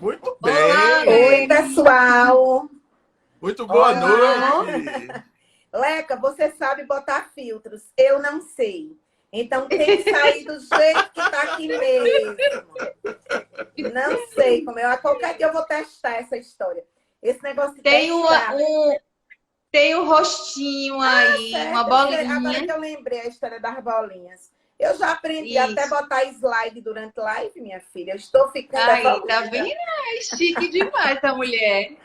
Muito Olá, bem. Oi, pessoal. Muito boa Olá. noite. Leca, você sabe botar filtros? Eu não sei. Então tem que sair do jeito que tá aqui mesmo. Não sei como é. A qualquer dia eu vou testar essa história. Esse negócio de Tem testar. tem um rostinho aí, Certo, uma agora bolinha. que eu lembrei a história das bolinhas. Eu já aprendi até Isso. botar slide durante live, minha filha. Eu estou ficando Aí, tá evoluída. vendo? É chique demais essa mulher.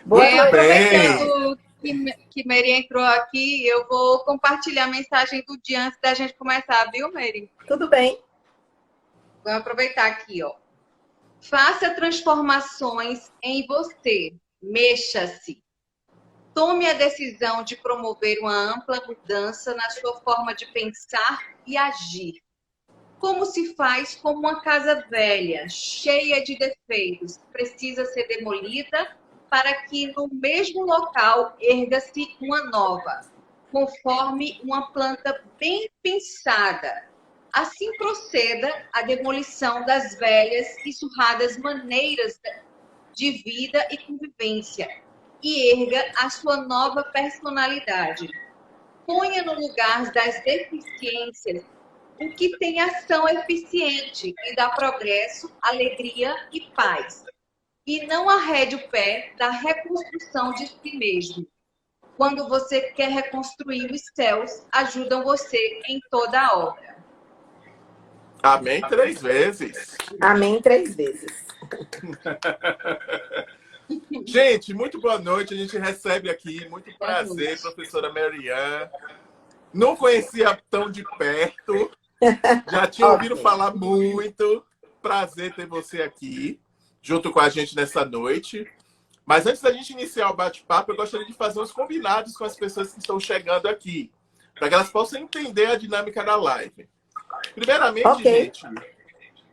Boa Muito noite, bem. pessoal. Aproveitando que Mary entrou aqui, eu vou compartilhar a mensagem do dia antes da gente começar, viu, Mary? Tudo bem? Vamos aproveitar aqui, ó. Faça transformações em você. Mexa-se. Tome a decisão de promover uma ampla mudança na sua forma de pensar e agir. Como se faz com uma casa velha, cheia de defeitos, que precisa ser demolida para que no mesmo local erga-se uma nova, conforme uma planta bem pensada. Assim proceda a demolição das velhas e surradas maneiras de vida e convivência e erga a sua nova personalidade. Ponha no lugar das deficiências o que tem ação eficiente e dá progresso, alegria e paz. E não arrede o pé da reconstrução de si mesmo. Quando você quer reconstruir os céus, ajudam você em toda a obra. Amém 3 vezes. Amém 3 vezes. Gente, muito boa noite. A gente recebe aqui, muito prazer, professora Marianne. Não conhecia tão de perto. Já tinha ouvido falar muito. Prazer ter você aqui, junto com a gente nessa noite. Mas antes da gente iniciar o bate-papo, eu gostaria de fazer uns combinados com as pessoas que estão chegando aqui, para que elas possam entender a dinâmica da live. Primeiramente, gente,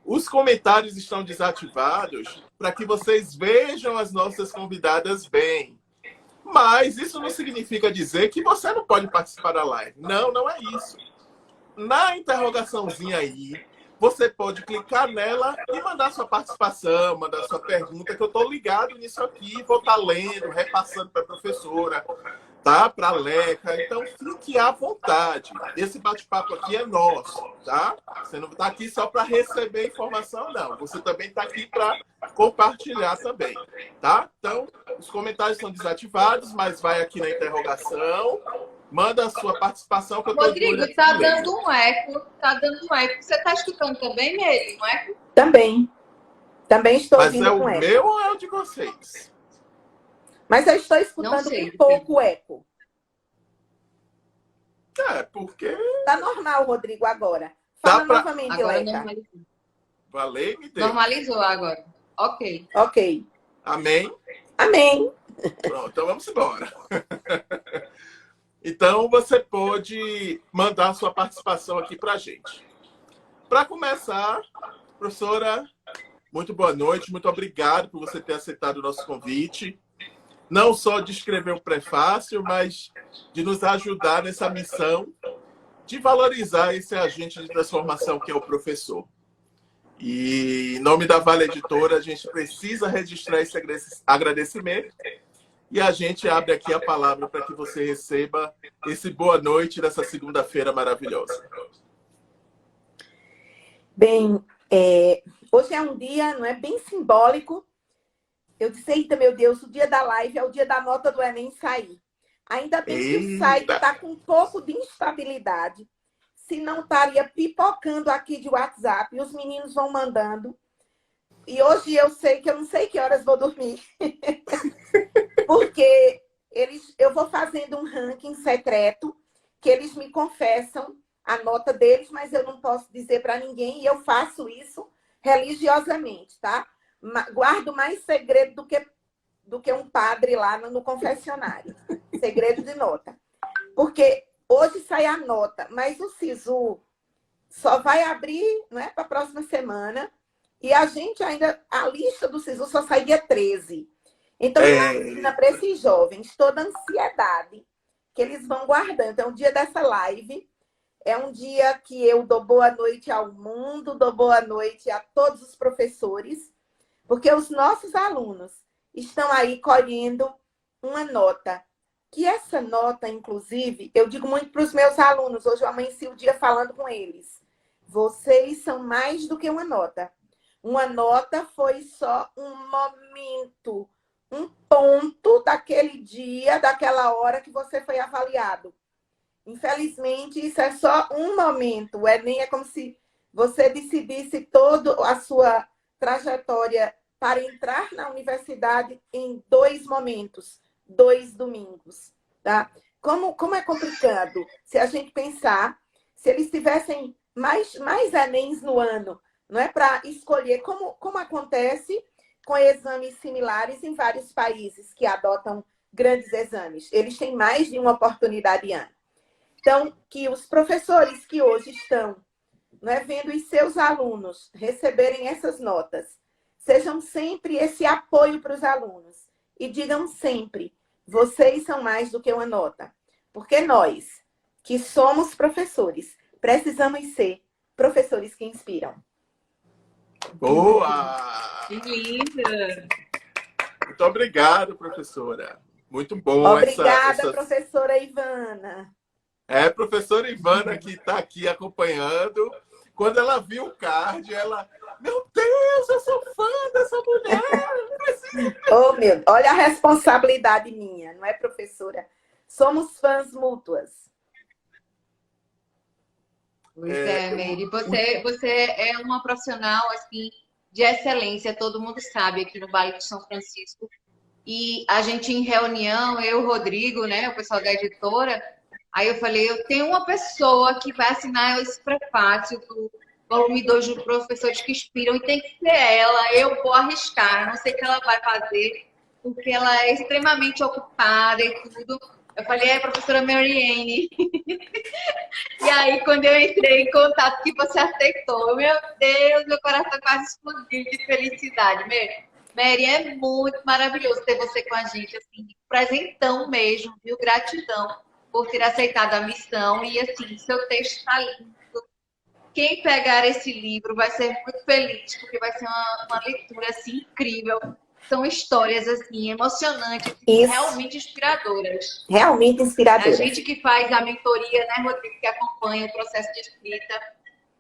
os comentários estão desativados para que vocês vejam as nossas convidadas bem. Mas isso não significa dizer que você não pode participar da live. Não, não é isso. Na interrogaçãozinha aí, você pode clicar nela e mandar sua participação, mandar sua pergunta, que eu estou ligado nisso aqui, vou estar lendo, repassando para a professora, tá? Para a Leca. Então, fique à vontade. Esse bate-papo aqui é nosso, tá? Você não está aqui só para receber informação, não. Você também está aqui para compartilhar também, tá? Então, os comentários são desativados, mas vai aqui na interrogação. Manda a sua participação que eu tô Rodrigo, tá dando um eco. Tá dando um eco. Você tá escutando também, Mary? Um eco? Também. Também estou Mas ouvindo é com o eco. meu ou é o de vocês? Mas eu estou escutando com pouco eco. É, porque... Tá normal, Rodrigo, agora. Fala novamente, agora Leca. normalizou. Valeu, me Deus. Normalizou agora. Ok. Ok. Amém? Amém. Pronto, então vamos embora. Então, você pode mandar sua participação aqui para a gente. Para começar, professora, muito boa noite, muito obrigado por você ter aceitado o nosso convite. Não só de escrever um prefácio, mas de nos ajudar nessa missão de valorizar esse agente de transformação que é o professor. E em nome da Vale Editora, a gente precisa registrar esse agradecimento. E a gente abre aqui a palavra para que você receba esse boa noite nessa segunda-feira maravilhosa. Bem, hoje é um dia, não é, bem simbólico. Eu disse, eita, meu Deus, o dia da live é o dia da nota do Enem sair. Ainda bem que o site está com um pouco de instabilidade. Se não, estaria pipocando aqui de WhatsApp. E os meninos vão mandando. E hoje eu sei que eu não sei que horas vou dormir. Porque eu vou fazendo um ranking secreto, que eles me confessam a nota deles, mas eu não posso dizer para ninguém, e eu faço isso religiosamente, tá? Guardo mais segredo do que um padre lá no confessionário. Segredo de nota. Porque hoje sai a nota, mas o SISU só vai abrir, não é, para a próxima semana, e a gente ainda, a lista do SISU só sai dia 13. Então, imagina para esses jovens toda a ansiedade que eles vão guardando. Então, o dia dessa live é um dia que eu dou boa noite ao mundo, dou boa noite a todos os professores, Porque os nossos alunos estão aí colhendo uma nota. Que essa nota, inclusive, eu digo muito para os meus alunos, hoje eu amanheci o dia falando com eles. Vocês são mais do que uma nota. Uma nota foi só um momento, um ponto daquele dia, daquela hora que você foi avaliado. Infelizmente, isso é só um momento. O Enem é como se você decidisse toda a sua trajetória para entrar na universidade em 2 momentos, 2 domingos. Tá? Como é complicado se a gente pensar, se eles tivessem mais Enems no ano, não é, para escolher, como acontece com exames similares em vários países que adotam grandes exames. Eles têm mais de uma oportunidade ano. Então, que os professores que hoje estão, não é, vendo os seus alunos receberem essas notas, sejam sempre esse apoio para os alunos e digam sempre, vocês são mais do que uma nota. Porque nós, que somos professores, precisamos ser professores que inspiram. Boa! Que linda! Muito obrigado, professora. Muito bom. Obrigada, professora Ivana. É, professora Ivana que está aqui acompanhando. Quando ela viu o card, ela... Meu Deus, eu sou fã dessa mulher! Oh, meu, olha a responsabilidade minha, não é, professora? Somos fãs mútuas. Pois é, Mary. Você é uma profissional assim, de excelência, todo mundo sabe, aqui no Vale do São Francisco. E a gente em reunião, eu, o Rodrigo, né, o pessoal da editora, aí eu falei, eu tenho uma pessoa que vai assinar esse prefácio do volume 2 do Professores que Inspiram, e tem que ser ela, eu vou arriscar, não sei o que ela vai fazer, porque ela é extremamente ocupada e tudo. Eu falei, é a professora Mariane. E aí, quando eu entrei em contato, que você aceitou, meu Deus, meu coração quase explodiu de felicidade. Mary, é muito maravilhoso ter você com a gente, assim, presentão mesmo, viu? Gratidão por ter aceitado a missão. E, assim, seu texto está lindo. Quem pegar esse livro vai ser muito feliz, porque vai ser uma leitura, assim, incrível. São histórias, assim, emocionantes, assim, realmente inspiradoras. Realmente inspiradoras. A gente que faz a mentoria, né, Rodrigo, que acompanha o processo de escrita,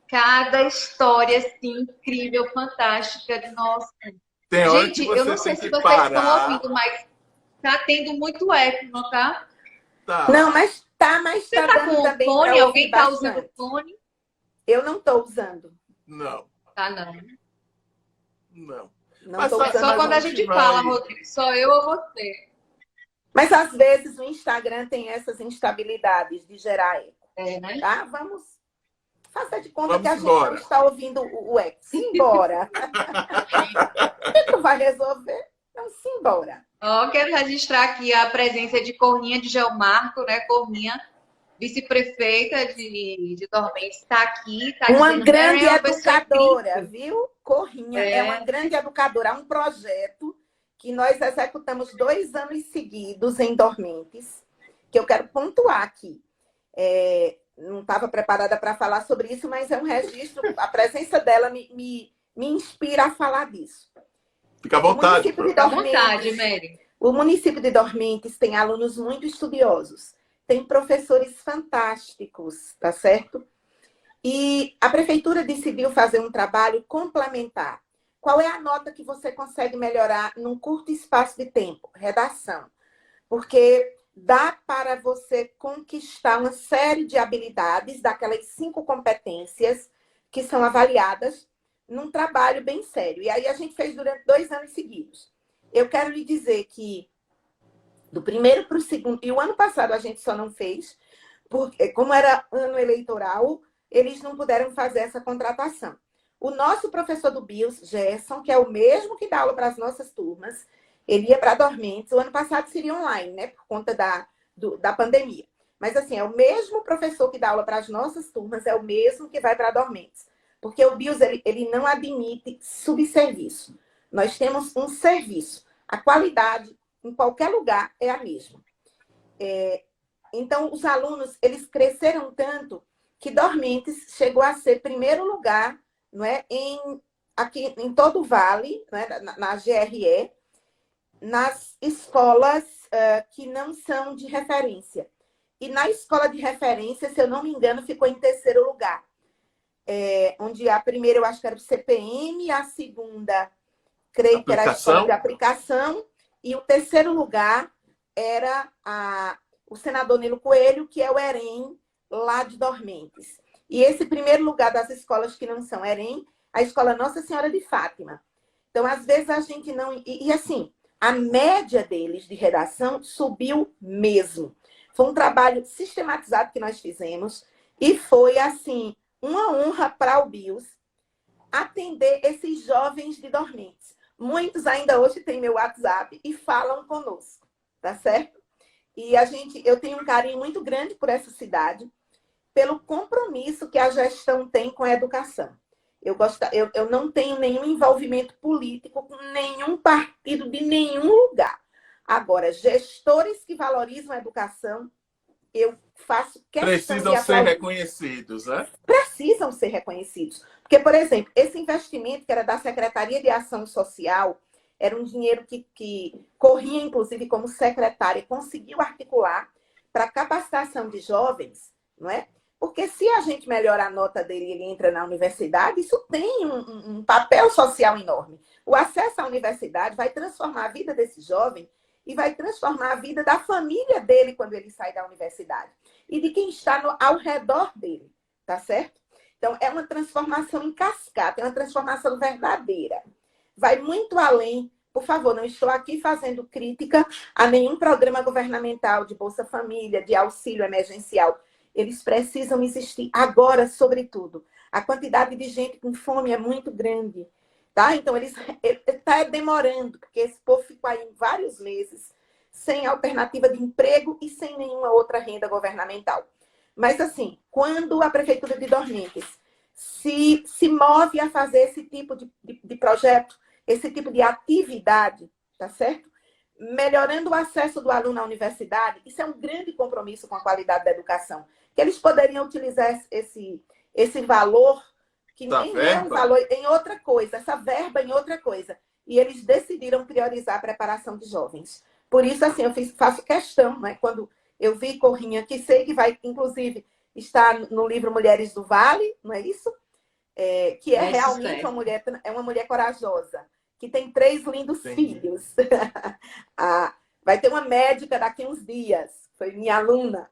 cada história, assim, incrível, fantástica. Nossa. Tem hora Gente, que você eu não sei se vocês parar. estão ouvindo, mas tá tendo muito eco, não tá? Tá. Não, mas tá você tá com o fone? Alguém tá usando o fone? Eu não tô usando. Não. Tá, não. Não. Mas só quando a gente fala, Rodrigo, só eu ou você. Mas às vezes o Instagram tem essas instabilidades de gerar eco. É, né? Tá? Vamos fazer de conta que a gente não está ouvindo o eco. Simbora. Não vai resolver? Então, simbora. Quero registrar aqui a presença de Corrinha de Geomarco, né? Corrinha, vice-prefeita de Dormentes, está aqui. Tá uma dizendo, grande educadora, viu? Corrinha é uma grande educadora. Há um projeto que nós executamos 2 anos seguidos em Dormentes, que eu quero pontuar aqui. Não estava preparada para falar sobre isso, mas é um registro. A presença dela me inspira a falar disso. Fica à vontade. Fica à vontade, Mary. O município de Dormentes tem alunos muito estudiosos, tem professores fantásticos, tá certo? E a prefeitura decidiu fazer um trabalho complementar. Qual é a nota que você consegue melhorar num curto espaço de tempo? Redação. Porque dá para você conquistar uma série de habilidades, daquelas 5 competências que são avaliadas num trabalho bem sério. E aí a gente fez durante 2 anos seguidos. Eu quero lhe dizer que do primeiro para o segundo, e o ano passado a gente só não fez, porque como era ano eleitoral, eles não puderam fazer essa contratação. O nosso professor do BIOS, Gerson, que é o mesmo que dá aula para as nossas turmas, ele ia para Dormentes. O ano passado seria online, né? Por conta da pandemia. Mas, assim, é o mesmo professor que dá aula para as nossas turmas, é o mesmo que vai para Dormentes. Porque o BIOS, ele não admite subserviço. Nós temos um serviço. A qualidade, em qualquer lugar, é a mesma. Então, os alunos, eles cresceram tanto que Dormentes chegou a ser primeiro lugar, não é, em aqui em todo o Vale, né, na GRE, nas escolas que não são de referência. E na escola de referência, se eu não me engano, ficou em terceiro lugar. Onde a primeira eu acho que era o CPM, a segunda, creio que era a escola de aplicação, e o terceiro lugar era o senador Nilo Coelho, que é o EREM, lá de Dormentes. E esse primeiro lugar das escolas que não são EREM, a escola Nossa Senhora de Fátima. Então, às vezes, a gente não... E assim, a média deles de redação subiu mesmo. Foi um trabalho sistematizado que nós fizemos e foi, assim, uma honra para o BIOS atender esses jovens de Dormentes. Muitos ainda hoje têm meu WhatsApp e falam conosco, tá certo? E eu tenho um carinho muito grande por essa cidade, pelo compromisso que a gestão tem com a educação. Eu não tenho nenhum envolvimento político com nenhum partido de nenhum lugar. Agora, gestores que valorizam a educação, eu faço questão precisam ser reconhecidos, né? Precisam ser reconhecidos. Porque, por exemplo, esse investimento que era da Secretaria de Ação Social, era um dinheiro que corria, inclusive, como secretária, conseguiu articular para capacitação de jovens, não é? Porque se a gente melhora a nota dele e ele entra na universidade, isso tem um papel social enorme. O acesso à universidade vai transformar a vida desse jovem e vai transformar a vida da família dele quando ele sai da universidade. E de quem está ao redor dele, tá certo? Então, é uma transformação em cascata, é uma transformação verdadeira. Vai muito além. Por favor, não estou aqui fazendo crítica a nenhum programa governamental de Bolsa Família, de auxílio emergencial. Eles precisam existir agora, sobretudo. A quantidade de gente com fome é muito grande. Tá? Então, está demorando, porque esse povo ficou aí vários meses sem alternativa de emprego e sem nenhuma outra renda governamental. Mas, assim, quando a Prefeitura de Dormentes se move a fazer esse tipo de projeto, esse tipo de atividade, tá certo? Melhorando o acesso do aluno à universidade, isso é um grande compromisso com a qualidade da educação. Que eles poderiam utilizar esse valor, que nem é um valor, em outra coisa, essa verba em outra coisa. E eles decidiram priorizar a preparação de jovens. Por isso, assim, eu faço questão, né? Quando eu vi Corrinha, que sei que vai, inclusive, estar no livro Mulheres do Vale, não é isso? Que é realmente uma mulher corajosa, que tem 3 lindos filhos. Vai ter uma médica daqui a uns dias, foi minha aluna.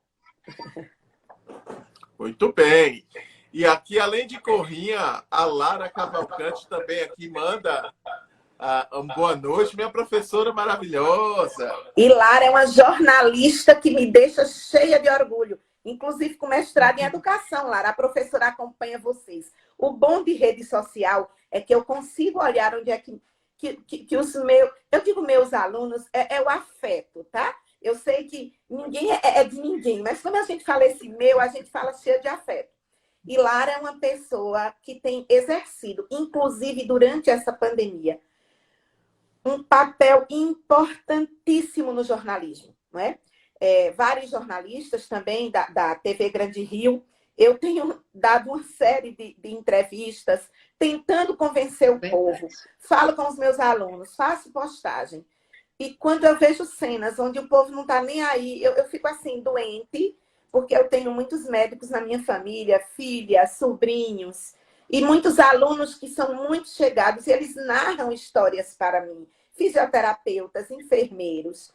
Muito bem. E aqui, além de Corrinha, a Lara Cavalcante também aqui manda uma boa noite, minha professora maravilhosa. E Lara é uma jornalista que me deixa cheia de orgulho, inclusive com mestrado em educação, Lara. A professora acompanha vocês. O bom de rede social é que eu consigo olhar onde é que os meus alunos, é o afeto, tá? Eu sei que ninguém é de ninguém, mas quando a gente fala esse meu, a gente fala cheio de afeto. E Lara é uma pessoa que tem exercido, inclusive durante essa pandemia, um papel importantíssimo no jornalismo, não é? Vários jornalistas também da TV Grande Rio, eu tenho dado uma série de entrevistas, tentando convencer o povo. Falo com os meus alunos, faço postagem. E quando eu vejo cenas onde o povo não está nem aí, eu fico assim, doente, porque eu tenho muitos médicos na minha família, filhas, sobrinhos, e muitos alunos que são muito chegados, e eles narram histórias para mim, fisioterapeutas, enfermeiros.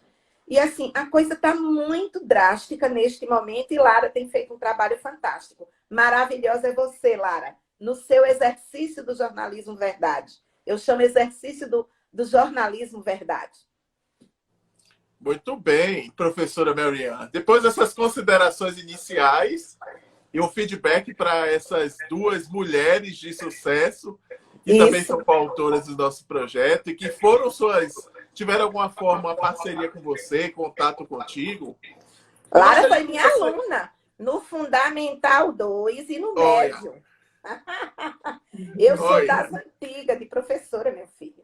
E assim, a coisa está muito drástica neste momento, e Lara tem feito um trabalho fantástico. Maravilhosa é você, Lara, no seu exercício do jornalismo verdade. Eu chamo exercício do jornalismo verdade. Muito bem, professora Mariana. Depois dessas considerações iniciais e o feedback para essas 2 mulheres de sucesso, que também são coautoras do nosso projeto e que tiveram alguma forma uma parceria com você, contato contigo. Lara foi minha aluna no Fundamental 2 e no Médio. Eu sou das antigas, de professora, meu filho.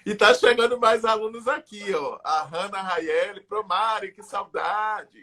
E tá chegando mais alunos aqui, ó. A Hanna Raiele, Promari, que saudade.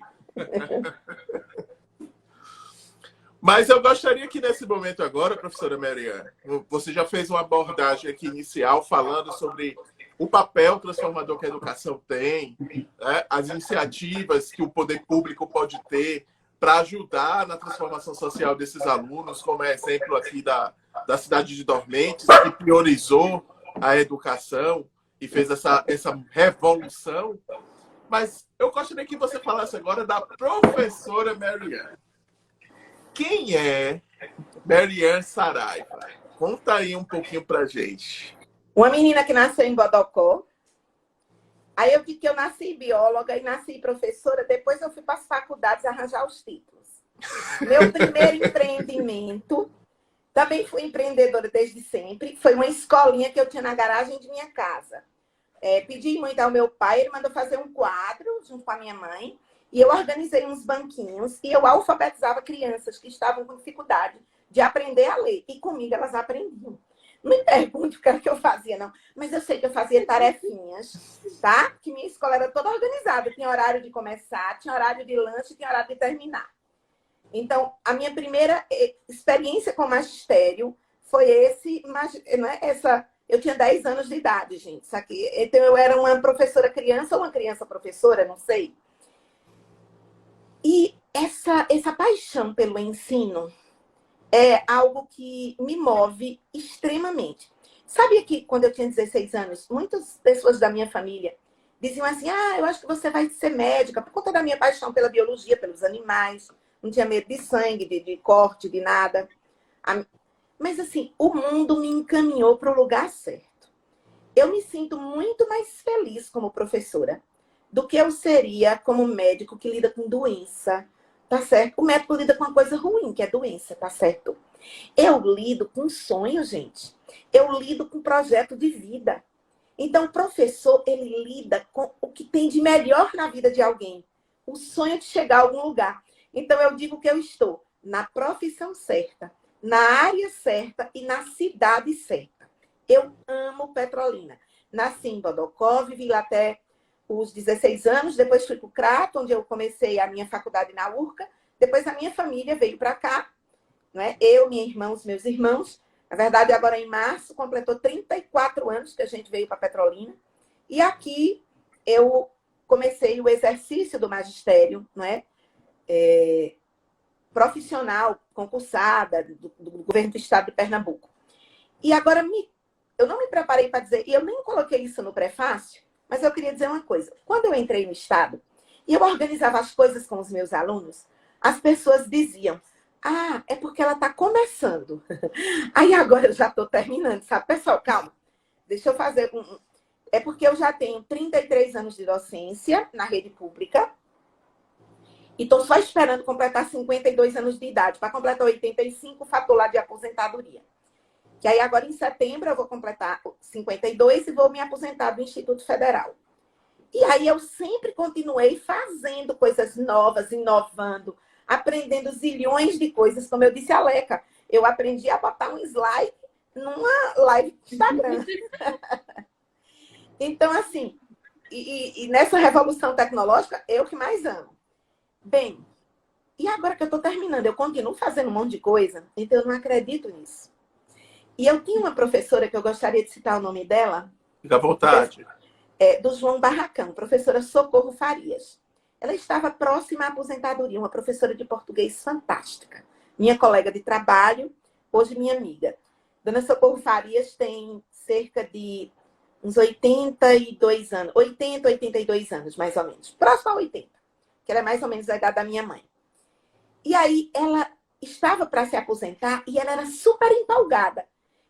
Mas eu gostaria que nesse momento agora, professora Mariana, você já fez uma abordagem aqui inicial falando sobre o papel transformador que a educação tem, né? As iniciativas que o poder público pode ter para ajudar na transformação social desses alunos, como é exemplo aqui da cidade de Dormentes, que priorizou a educação e fez essa revolução. Mas eu gostaria que você falasse agora da professora Mariana. Quem é Mariana Saraiva? Conta aí um pouquinho pra gente. Uma menina que nasceu em Bodocó. Aí eu vi que eu nasci bióloga e nasci professora. Depois eu fui para as faculdades arranjar os títulos. Meu primeiro empreendimento, também fui empreendedora desde sempre, foi uma escolinha que eu tinha na garagem de minha casa. Pedi muito ao meu pai, ele mandou fazer um quadro junto com a minha mãe. E eu organizei uns banquinhos e eu alfabetizava crianças que estavam com dificuldade de aprender a ler. E comigo elas aprendiam. Não me pergunte o que era que eu fazia, não. Mas eu sei que eu fazia tarefinhas, tá? Que minha escola era toda organizada. Tinha horário de começar, tinha horário de lanche, tinha horário de terminar. Então, a minha primeira experiência com magistério foi eu tinha 10 anos de idade, gente. Isso aqui. Então, eu era uma professora criança ou uma criança professora, não sei. E essa paixão pelo ensino é algo que me move extremamente. Sabia que quando eu tinha 16 anos, muitas pessoas da minha família diziam assim, eu acho que você vai ser médica por conta da minha paixão pela biologia, pelos animais. Não tinha medo de sangue, de corte, de nada. Mas assim, o mundo me encaminhou para o lugar certo. Eu me sinto muito mais feliz como professora do que eu seria como médico que lida com doença, tá certo? O médico lida com uma coisa ruim, que é doença, tá certo? Eu lido com sonho, gente. Eu lido com projeto de vida. Então, o professor, ele lida com o que tem de melhor na vida de alguém. O sonho de chegar a algum lugar. Então, eu digo que eu estou na profissão certa, na área certa e na cidade certa. Eu amo Petrolina. Nasci em Bodocó, vivi lá até os 16 anos, depois fui para o Crato, onde eu comecei a minha faculdade na URCA. Depois a minha família veio para cá, não é? Eu, minha irmã, os meus irmãos. Na verdade, agora em março, completou 34 anos que a gente veio para Petrolina. E aqui eu comecei o exercício do magistério, não é? Profissional, concursada, do governo do estado de Pernambuco. E agora, eu não me preparei para dizer, e eu nem coloquei isso no prefácio, mas eu queria dizer uma coisa. Quando eu entrei no estado e eu organizava as coisas com os meus alunos, as pessoas diziam, é porque ela está começando. Aí agora eu já estou terminando, sabe? Pessoal, calma. Deixa eu fazer É porque eu já tenho 33 anos de docência na rede pública e estou só esperando completar 52 anos de idade. Para completar 85, o fator lá de aposentadoria. Que aí agora em setembro eu vou completar 52 e vou me aposentar do Instituto Federal. E aí eu sempre continuei fazendo coisas novas, inovando, aprendendo zilhões de coisas. Como eu disse a Leca, eu aprendi a botar um slide numa live do Instagram. Então, assim, e nessa revolução tecnológica, eu que mais amo. Bem, e agora que eu estou terminando, eu continuo fazendo um monte de coisa, então eu não acredito nisso. E eu tinha uma professora que eu gostaria de citar o nome dela. Fica à vontade. Do João Barracão, professora Socorro Farias. Ela estava próxima à aposentadoria, uma professora de português fantástica. Minha colega de trabalho, hoje minha amiga. Dona Socorro Farias tem cerca de uns 82 anos, 80, 82 anos, mais ou menos. Próximo a 80, que ela é mais ou menos a idade da minha mãe. E aí ela estava para se aposentar e ela era super empolgada.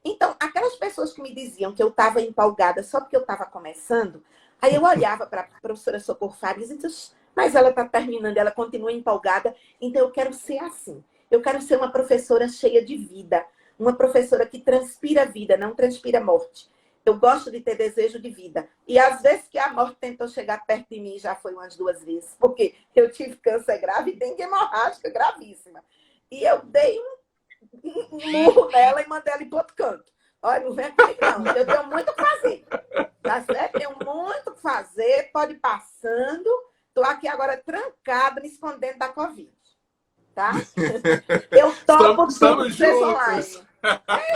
Então, aquelas pessoas que me diziam que eu estava empolgada só porque eu estava começando, aí eu olhava para a professora Socorro Farias e disse, mas ela está terminando, ela continua empolgada, então eu quero ser assim. Eu quero ser uma professora cheia de vida, uma professora que transpira vida, não transpira morte. Eu gosto de ter desejo de vida. E às vezes que a morte tentou chegar perto de mim, já foi umas 2 vezes, porque eu tive câncer grave e dengue hemorrágica gravíssima. E eu dei um murro nela e mandei ela ir para outro canto. Olha, não vem aqui, não. Eu tenho muito o que fazer. Tá certo? Tenho muito o que fazer, pode ir passando. Estou aqui agora trancada, me escondendo da Covid. tá? Eu topo tudo Estamos que vocês juntos. online.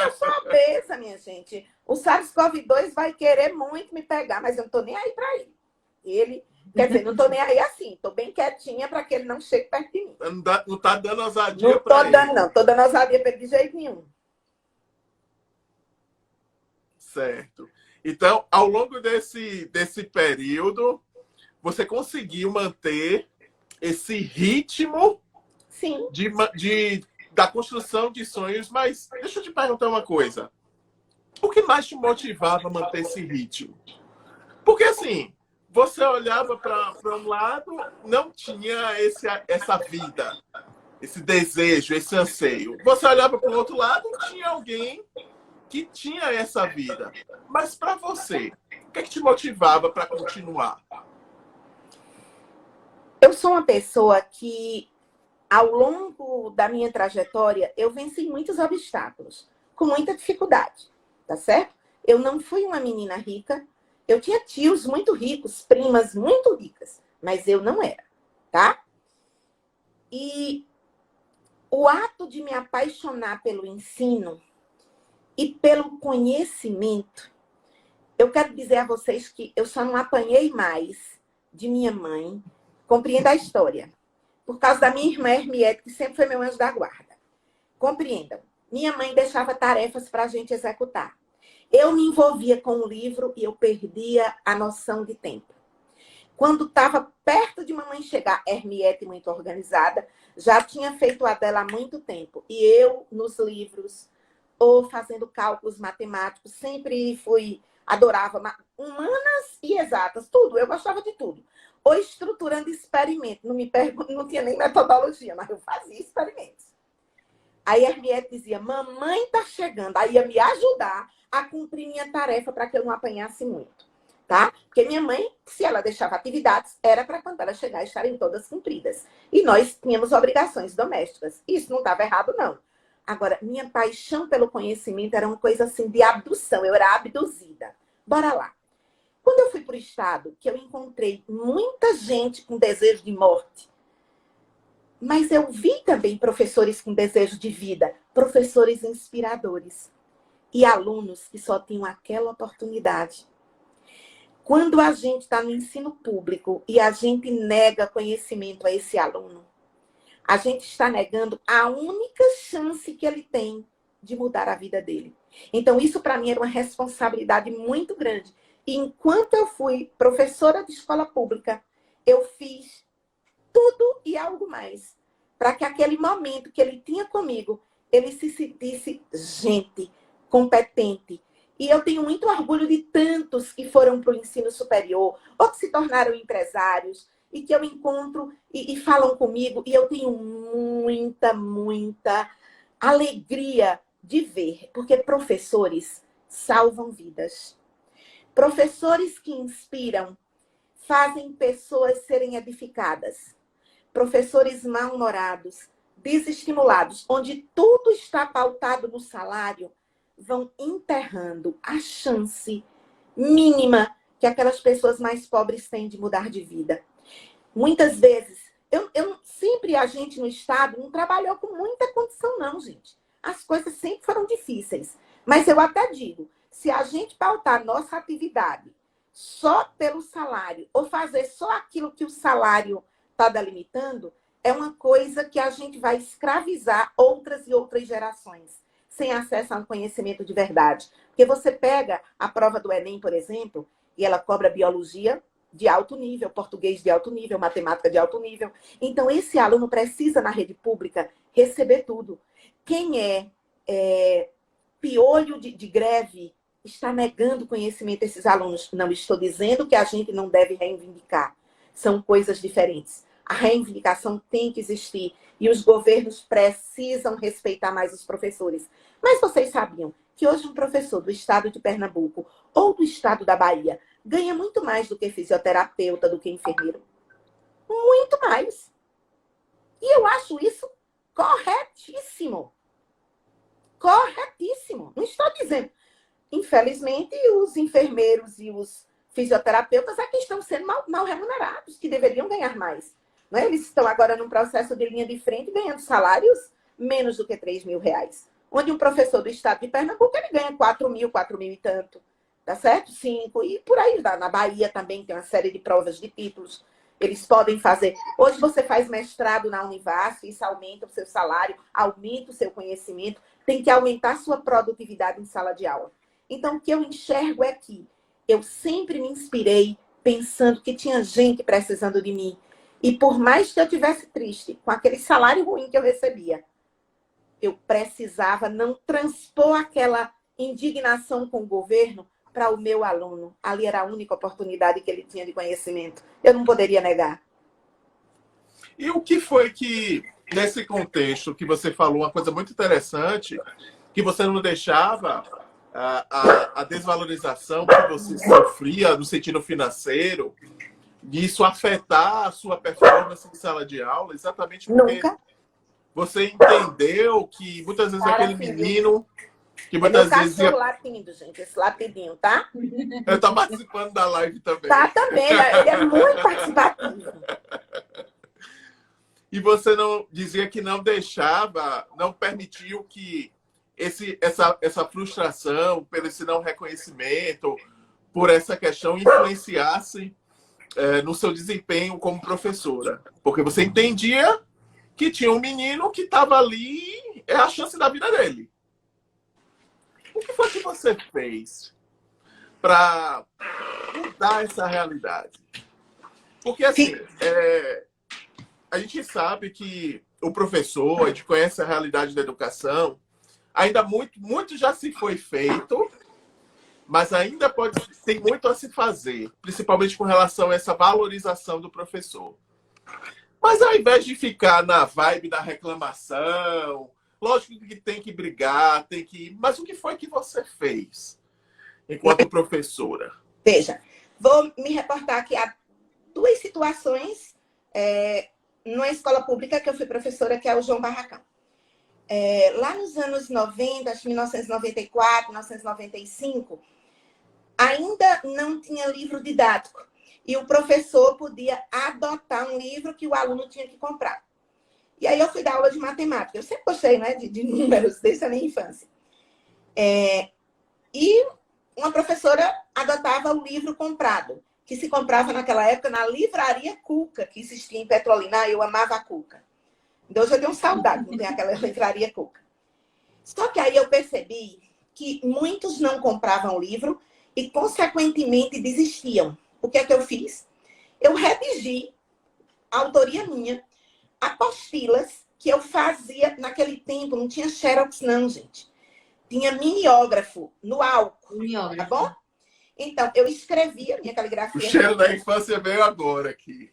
Eu sou obesa, minha gente. O SARS-CoV-2 vai querer muito me pegar, mas eu não tô nem aí para ele. Ele, quer dizer, não tô nem aí assim. Tô bem quietinha para que ele não chegue perto de mim. Não tá dando ousadia Não para tô dando, ele. não. Tô dando ousadia para ele de jeito nenhum. Certo. Então, ao longo desse período, você conseguiu manter esse ritmo Sim. da construção de sonhos, mas deixa eu te perguntar uma coisa. O que mais te motivava a manter esse ritmo? Porque, assim, você olhava para um lado, não tinha essa vida, esse desejo, esse anseio. Você olhava para o outro lado, tinha alguém que tinha essa vida. Mas para você, o que é que te motivava para continuar? Eu sou uma pessoa que, ao longo da minha trajetória, eu venci muitos obstáculos, com muita dificuldade, tá certo? Eu não fui uma menina rica, eu tinha tios muito ricos, primas muito ricas, mas eu não era, tá? E o ato de me apaixonar pelo ensino e pelo conhecimento, eu quero dizer a vocês que eu só não apanhei mais de minha mãe, compreenda a história, por causa da minha irmã Hermiete, que sempre foi meu anjo da guarda. Compreendam, minha mãe deixava tarefas para a gente executar. Eu me envolvia com o livro e eu perdia a noção de tempo. Quando estava perto de mamãe chegar, Hermiete, muito organizada, já tinha feito a dela há muito tempo. E eu, nos livros, ou fazendo cálculos matemáticos, sempre adorava humanas e exatas, tudo, eu gostava de tudo. Ou estruturando experimento, não tinha nem metodologia, mas eu fazia experimentos. Aí a Hermiete dizia, mamãe tá chegando, aí ia me ajudar a cumprir minha tarefa para que eu não apanhasse muito, tá? Porque minha mãe, se ela deixava atividades, era para quando ela chegar estarem todas cumpridas. E nós tínhamos obrigações domésticas. Isso não estava errado, não. Agora, minha paixão pelo conhecimento era uma coisa assim de abdução, eu era abduzida. Bora lá. Quando eu fui para o estado, que eu encontrei muita gente com desejo de morte, mas eu vi também professores com desejo de vida, professores inspiradores e alunos que só tinham aquela oportunidade. Quando a gente está no ensino público e a gente nega conhecimento a esse aluno, a gente está negando a única chance que ele tem de mudar a vida dele. Então, isso para mim era uma responsabilidade muito grande. E enquanto eu fui professora de escola pública, eu fiz tudo e algo mais para que aquele momento que ele tinha comigo, ele se sentisse gente, competente. E eu tenho muito orgulho de tantos que foram para o ensino superior, ou que se tornaram empresários, e que eu encontro e falam comigo, e eu tenho muita alegria de ver, porque professores salvam vidas. Professores que inspiram, fazem pessoas serem edificadas. Professores mal-humorados, desestimulados, onde tudo está pautado no salário, vão enterrando a chance mínima que aquelas pessoas mais pobres têm de mudar de vida. Muitas vezes, sempre a gente no Estado não trabalhou com muita condição, não, gente. As coisas sempre foram difíceis. Mas eu até digo, se a gente pautar nossa atividade só pelo salário, ou fazer só aquilo que o salário está delimitando, é uma coisa que a gente vai escravizar outras e outras gerações, sem acesso a um conhecimento de verdade. Porque você pega a prova do Enem, por exemplo, e ela cobra biologia de alto nível, português de alto nível, matemática de alto nível. Então, esse aluno precisa, na rede pública, receber tudo. Quem é piolho de greve está negando conhecimento a esses alunos. Não estou dizendo que a gente não deve reivindicar. São coisas diferentes. A reivindicação tem que existir e os governos precisam respeitar mais os professores. Mas vocês sabiam que hoje um professor do estado de Pernambuco ou do estado da Bahia ganha muito mais do que fisioterapeuta, do que enfermeiro? Muito mais. E eu acho isso corretíssimo. Corretíssimo. Não estou dizendo. Infelizmente, os enfermeiros e os fisioterapeutas aqui estão sendo mal remunerados, que deveriam ganhar mais. Não é? Eles estão agora num processo de linha de frente ganhando salários menos do que R$ 3.000. Onde um professor do estado de Pernambuco, ele ganha 4.000, 4.000 e tanto. Tá certo? 5. E por aí, na Bahia também tem uma série de provas de títulos. Eles podem fazer. Hoje você faz mestrado na Univasf, isso aumenta o seu salário, aumenta o seu conhecimento, tem que aumentar a sua produtividade em sala de aula. Então, o que eu enxergo é que eu sempre me inspirei pensando que tinha gente precisando de mim. E por mais que eu tivesse triste com aquele salário ruim que eu recebia, eu precisava não transpor aquela indignação com o governo para o meu aluno. Ali era a única oportunidade que ele tinha de conhecimento. Eu não poderia negar. E o que foi que, nesse contexto que você falou, uma coisa muito interessante, que você não deixava a desvalorização que você sofria no sentido financeiro, disso afetar a sua performance em sala de aula, exatamente porque Nunca. Você entendeu que muitas vezes aquele menino... que muitas meu vezes cachorro latindo, gente, esse latidinho, tá? Ele está participando da live também. Tá também, ele é muito participativo. E você não dizia que não deixava, não permitiu que essa frustração, pelo esse não reconhecimento, por essa questão, influenciasse no seu desempenho como professora. Porque você entendia que tinha um menino que estava ali, é a chance da vida dele. O que foi que você fez para mudar essa realidade? Porque, assim, a gente sabe que o professor, a gente conhece a realidade da educação, ainda muito já se foi feito, mas ainda tem muito a se fazer, principalmente com relação a essa valorização do professor. Mas ao invés de ficar na vibe da reclamação, lógico que tem que brigar, mas o que foi que você fez enquanto professora? Veja, vou me reportar aqui a 2 situações numa escola pública que eu fui professora, que é o João Barracão. Lá nos anos 90, acho que 1994, 1995, ainda não tinha livro didático. E o professor podia adotar um livro que o aluno tinha que comprar. E aí eu fui dar aula de matemática. Eu sempre gostei, né, de números, desde a minha infância. E uma professora adotava o livro comprado, que se comprava naquela época na Livraria Cuca, que existia em Petrolina. Eu amava a Cuca. Então, hoje eu tenho saudade, não tem aquela Livraria Cuca. Só que aí eu percebi que muitos não compravam o livro e, consequentemente, desistiam. O que é que eu fiz? Eu redigi, a autoria minha, apostilas que eu fazia naquele tempo. Não tinha xerox, não, gente. Tinha mimeógrafo no álcool, tá bom? Então, eu escrevia minha caligrafia. O cheiro da infância veio agora aqui.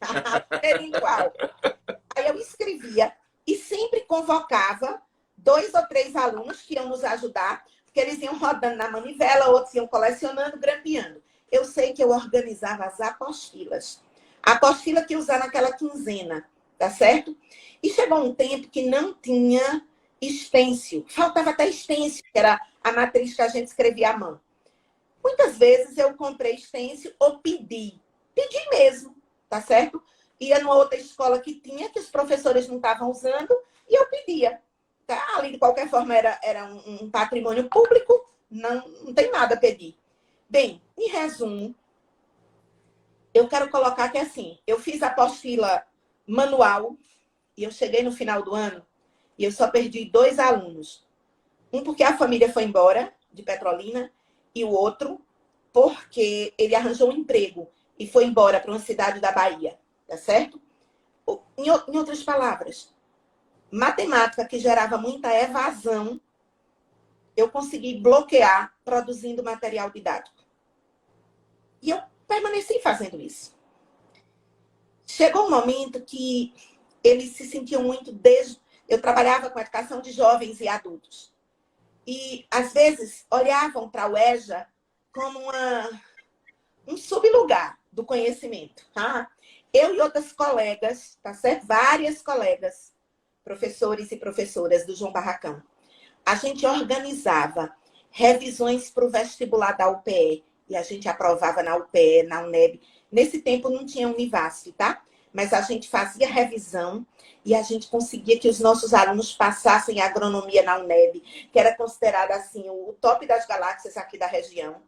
Aí eu escrevia e sempre convocava 2 ou 3 alunos que iam nos ajudar, porque eles iam rodando na manivela, outros iam colecionando, grampeando. Eu sei que eu organizava as apostilas. A apostila que ia usar naquela quinzena, tá certo? E chegou um tempo que não tinha estêncil. Faltava até estêncil, que era a matriz que a gente escrevia à mão. Muitas vezes eu comprei estêncil ou pedi. Pedi mesmo, tá certo? Ia numa outra escola que tinha, que os professores não estavam usando, e eu pedia. Tá? Ali, de qualquer forma, era um patrimônio público, não tem nada a pedir. Bem, em resumo, eu quero colocar que assim, eu fiz a apostila manual e eu cheguei no final do ano e eu só perdi 2 alunos. Um porque a família foi embora de Petrolina e o outro porque ele arranjou um emprego e foi embora para uma cidade da Bahia, tá certo? Em outras palavras, matemática que gerava muita evasão, eu consegui bloquear produzindo material didático. E eu permaneci fazendo isso. Chegou um momento que eles se sentiam muito... Eu trabalhava com educação de jovens e adultos. E, às vezes, olhavam para a UEJA como um sublugar do conhecimento. Tá? Eu e outras colegas, tá certo? Várias colegas, professores e professoras do João Barracão, a gente organizava revisões para o vestibular da UPE, e a gente aprovava na UPE, na UNEB. Nesse tempo não tinha Univasf, tá? mas a gente fazia revisão e a gente conseguia que os nossos alunos passassem agronomia na UNEB, que era considerada assim o top das galáxias aqui da região,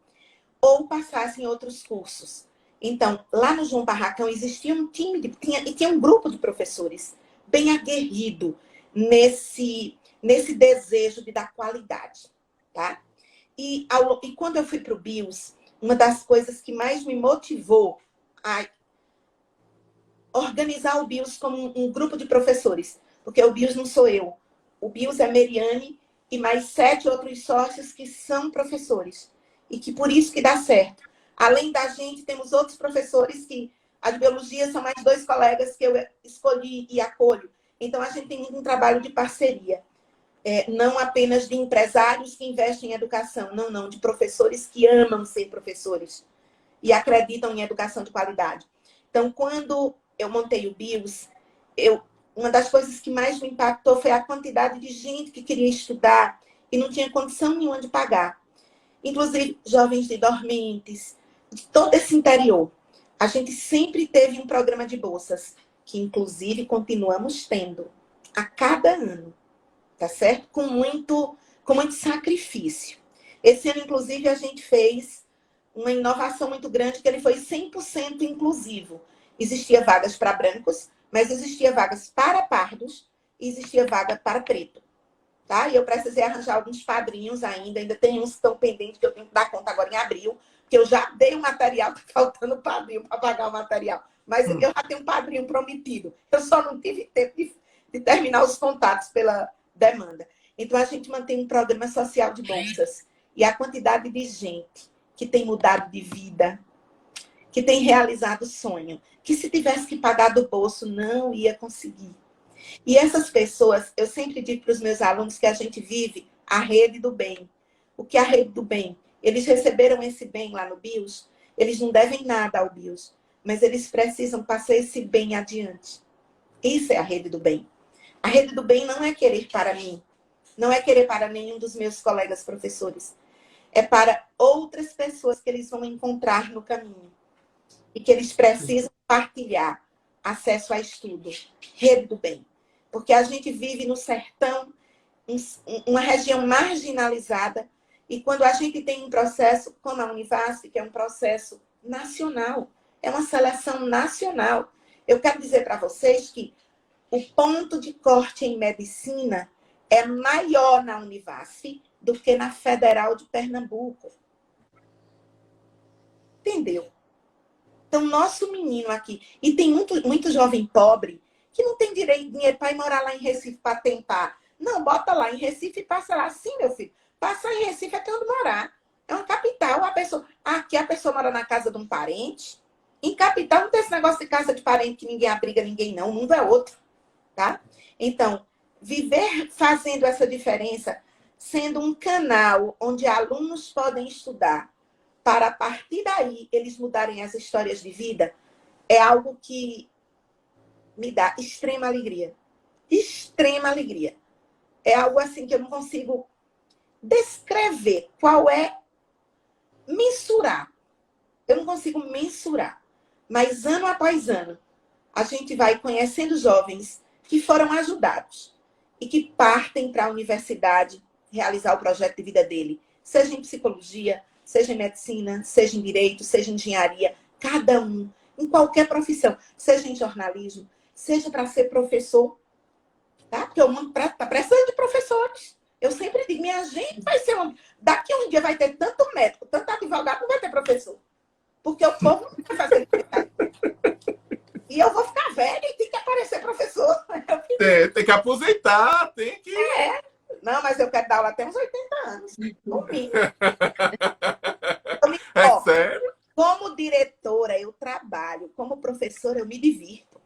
ou passassem outros cursos. Então, lá no João Barracão existia um time, tinha um grupo de professores bem aguerrido nesse desejo de dar qualidade, tá? E quando eu fui para o BIOS, uma das coisas que mais me motivou a organizar o BIOS como um grupo de professores, porque o BIOS não sou eu. O BIOS é Meriane e mais 7 outros sócios que são professores. E que por isso que dá certo. Além da gente, temos outros professores que, a de biologia, são mais 2 colegas que eu escolhi e acolho. Então, a gente tem um trabalho de parceria. Não apenas de empresários que investem em educação, não, de professores que amam ser professores e acreditam em educação de qualidade. Então, quando eu montei o BIOS, uma das coisas que mais me impactou foi a quantidade de gente que queria estudar e não tinha condição nenhuma de pagar. Inclusive, jovens de dormentes, de todo esse interior. A gente sempre teve um programa de bolsas, que inclusive continuamos tendo a cada ano, tá certo? Com muito sacrifício. Esse ano, inclusive, a gente fez uma inovação muito grande, que ele foi 100% inclusivo. Existia vagas para brancos, mas existia vagas para pardos e existia vaga para preto. Tá? E eu precisei arranjar alguns padrinhos ainda tem uns que estão pendentes, que eu tenho que dar conta agora em abril, que eu já dei o material, está faltando padrinho para pagar o material. Mas eu já tenho um padrinho prometido. Eu só não tive tempo de terminar os contatos pela demanda. Então, a gente mantém um programa social de bolsas. E a quantidade de gente que tem mudado de vida, que tem realizado sonho, que se tivesse que pagar do bolso, não ia conseguir. E essas pessoas, eu sempre digo para os meus alunos que a gente vive a rede do bem. O que é a rede do bem? Eles receberam esse bem lá no BIOS, eles não devem nada ao BIOS, mas eles precisam passar esse bem adiante. Isso é a rede do bem. A rede do bem não é querer para mim, não é querer para nenhum dos meus colegas professores. É para outras pessoas que eles vão encontrar no caminho e que eles precisam partilhar acesso a estudo. Rede do bem. Porque a gente vive no sertão, uma região marginalizada, e quando a gente tem um processo como a Univasf, que é um processo nacional, é uma seleção nacional. Eu quero dizer para vocês que o ponto de corte em medicina é maior na Univasf do que na Federal de Pernambuco. Entendeu? Então, nosso menino aqui... E tem muito jovem pobre que não tem dinheiro para ir morar lá em Recife para tentar. Não, bota lá em Recife e passa lá. Sim, meu filho. Passa em Recife até onde morar. É uma capital. Aqui a pessoa mora na casa de um parente. Em capital não tem esse negócio de casa de parente que ninguém abriga ninguém, não. O mundo é outro. Tá? Então, viver fazendo essa diferença, sendo um canal onde alunos podem estudar, para a partir daí eles mudarem as histórias de vida, é algo que me dá extrema alegria. Extrema alegria. É algo assim que eu não consigo descrever qual é, mensurar. Eu não consigo mensurar. Mas ano após ano, a gente vai conhecendo jovens que foram ajudados e que partem para a universidade realizar o projeto de vida dele, seja em psicologia, seja em medicina, seja em direito, seja em engenharia, cada um, em qualquer profissão, seja em jornalismo, seja para ser professor, tá? Porque o mundo está precisando de professores. Eu sempre digo, minha gente vai ser daqui a um dia vai ter tanto médico, tanto advogado, não vai ter professor. Porque o povo não vai fazer e eu vou ficar velha e tem que aparecer professor. Tem que aposentar, tem que... Não, mas eu quero dar aula até uns 80 anos. No mínimo. É sério? Como diretora, eu trabalho. Como professora, eu me divirto.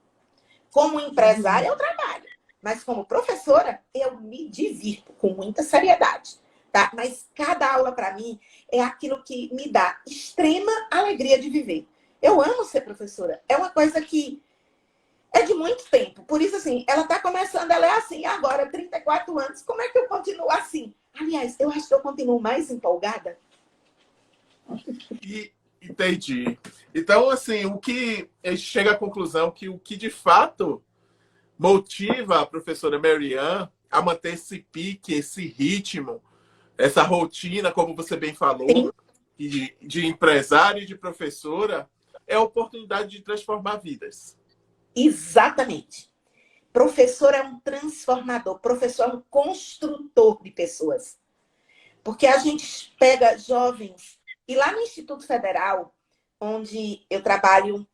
Como empresária, eu trabalho. Mas como professora, eu me divirto com muita seriedade. Tá? Mas cada aula, para mim, é aquilo que me dá extrema alegria de viver. Eu amo ser professora. É uma coisa que é de muito tempo. Por isso, assim, ela está começando, ela é assim, agora, 34 anos. Como é que eu continuo assim? Aliás, eu acho que eu continuo mais empolgada. Entendi. Então, assim, o que a gente chega à conclusão que o que de fato motiva a professora Marianne a manter esse pique, esse ritmo, essa rotina, como você bem falou, Sim, de empresária e de professora, é a oportunidade de transformar vidas. exatamente. Professor é um transformador, professor é um construtor de pessoas. Porque a gente pega jovens, e lá no Instituto Federal, onde eu trabalho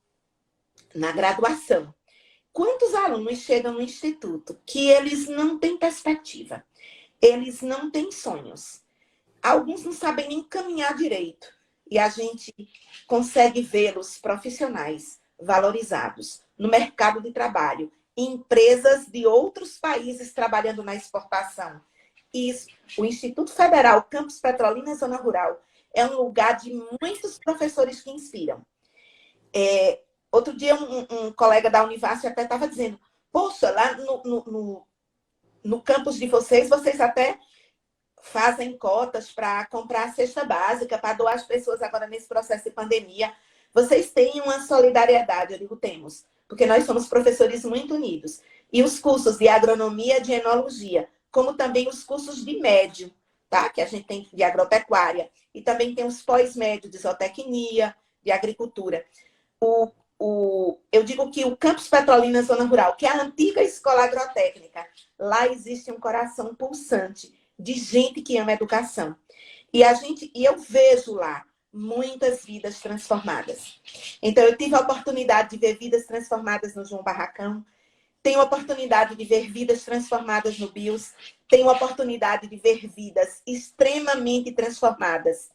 na graduação, quantos alunos chegam no Instituto que eles não têm perspectiva, eles não têm sonhos, alguns não sabem nem caminhar direito, e a gente consegue vê-los profissionais, valorizados, no mercado de trabalho, em empresas de outros países trabalhando na exportação. Isso, o Instituto Federal Campus Petrolina Zona Rural é um lugar de muitos professores que inspiram. Outro dia, um colega da Univasf até estava dizendo, poxa, lá no campus de vocês até fazem cotas para comprar a cesta básica, para doar às pessoas agora nesse processo de pandemia. Vocês têm uma solidariedade, eu digo, temos, porque nós somos professores muito unidos. E os cursos de agronomia, de enologia, como também os cursos de médio, tá? Que a gente tem de agropecuária, e também tem os pós-médio de zootecnia, de agricultura. Eu digo que o Campus Petrolina Zona Rural, que é a antiga escola agrotécnica, lá existe um coração pulsante de gente que ama educação. E eu vejo lá muitas vidas transformadas. Então, eu tive a oportunidade de ver vidas transformadas no João Barracão, tenho a oportunidade de ver vidas transformadas no BIOS, tenho a oportunidade de ver vidas extremamente transformadas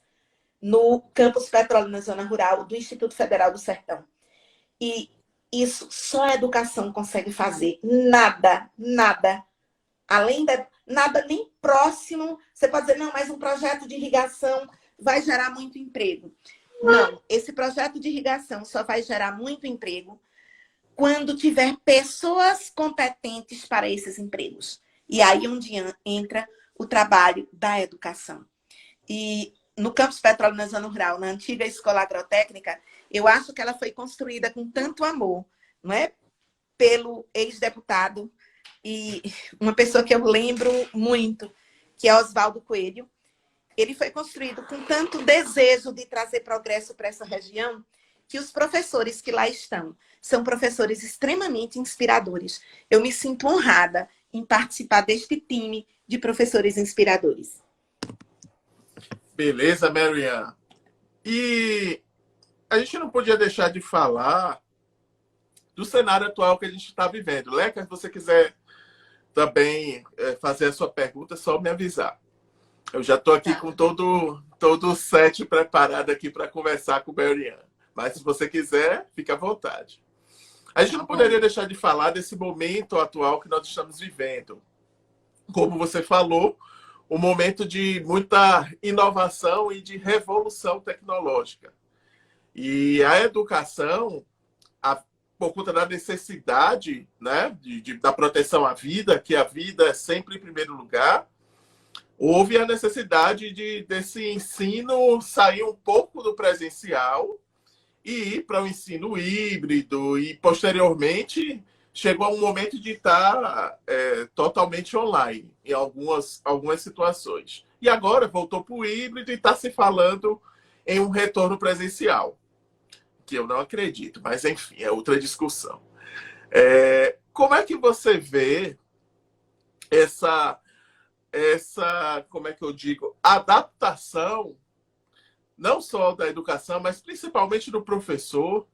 no Campus Petrolina Zona Rural do Instituto Federal do Sertão. E isso só a educação consegue fazer. Nada, nada. Nada nem próximo. Você pode dizer, não, mas um projeto de irrigação vai gerar muito emprego. Não, esse projeto de irrigação só vai gerar muito emprego quando tiver pessoas competentes para esses empregos. E aí onde entra o trabalho da educação. E no Campus Petrolina Zona Rural, na antiga escola agrotécnica, eu acho que ela foi construída com tanto amor, não é? Pelo ex-deputado e uma pessoa que eu lembro muito, que é Oswaldo Coelho. Ele foi construído com tanto desejo de trazer progresso para essa região, que os professores que lá estão são professores extremamente inspiradores. Eu me sinto honrada em participar deste time de professores inspiradores. Beleza, Marianne? E a gente não podia deixar de falar do cenário atual que a gente está vivendo. Leca, se você quiser também fazer a sua pergunta, é só me avisar. Eu já estou aqui com todo o set preparado aqui para conversar com o Marianne. Mas se você quiser, fica à vontade. A gente não poderia deixar de falar desse momento atual que nós estamos vivendo. Como você falou, um momento de muita inovação e de revolução tecnológica. E a educação, por conta da necessidade, né, da proteção à vida, que a vida é sempre em primeiro lugar, houve a necessidade desse ensino sair um pouco do presencial e ir para o ensino híbrido e, posteriormente, chegou um momento de estar totalmente online em algumas situações. E agora voltou para o híbrido e está se falando em um retorno presencial, que eu não acredito, mas, enfim, é outra discussão. Como é que você vê essa, como é que eu digo, adaptação, não só da educação, mas principalmente do professor,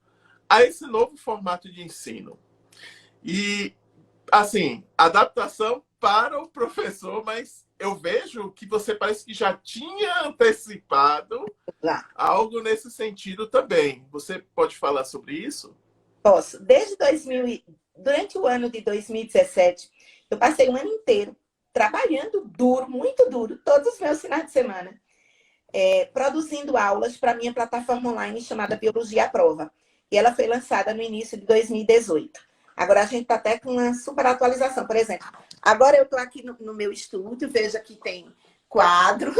a esse novo formato de ensino? E, assim, adaptação para o professor, mas eu vejo que você parece que já tinha antecipado algo nesse sentido também. Você pode falar sobre isso? Posso. Durante o ano de 2017, eu passei um ano inteiro trabalhando duro, muito duro, todos os meus finais de semana, produzindo aulas para a minha plataforma online chamada Biologia à Prova. E ela foi lançada no início de 2018. Agora a gente está até com uma super atualização. Por exemplo, agora eu estou aqui no meu estúdio, veja que tem quadro.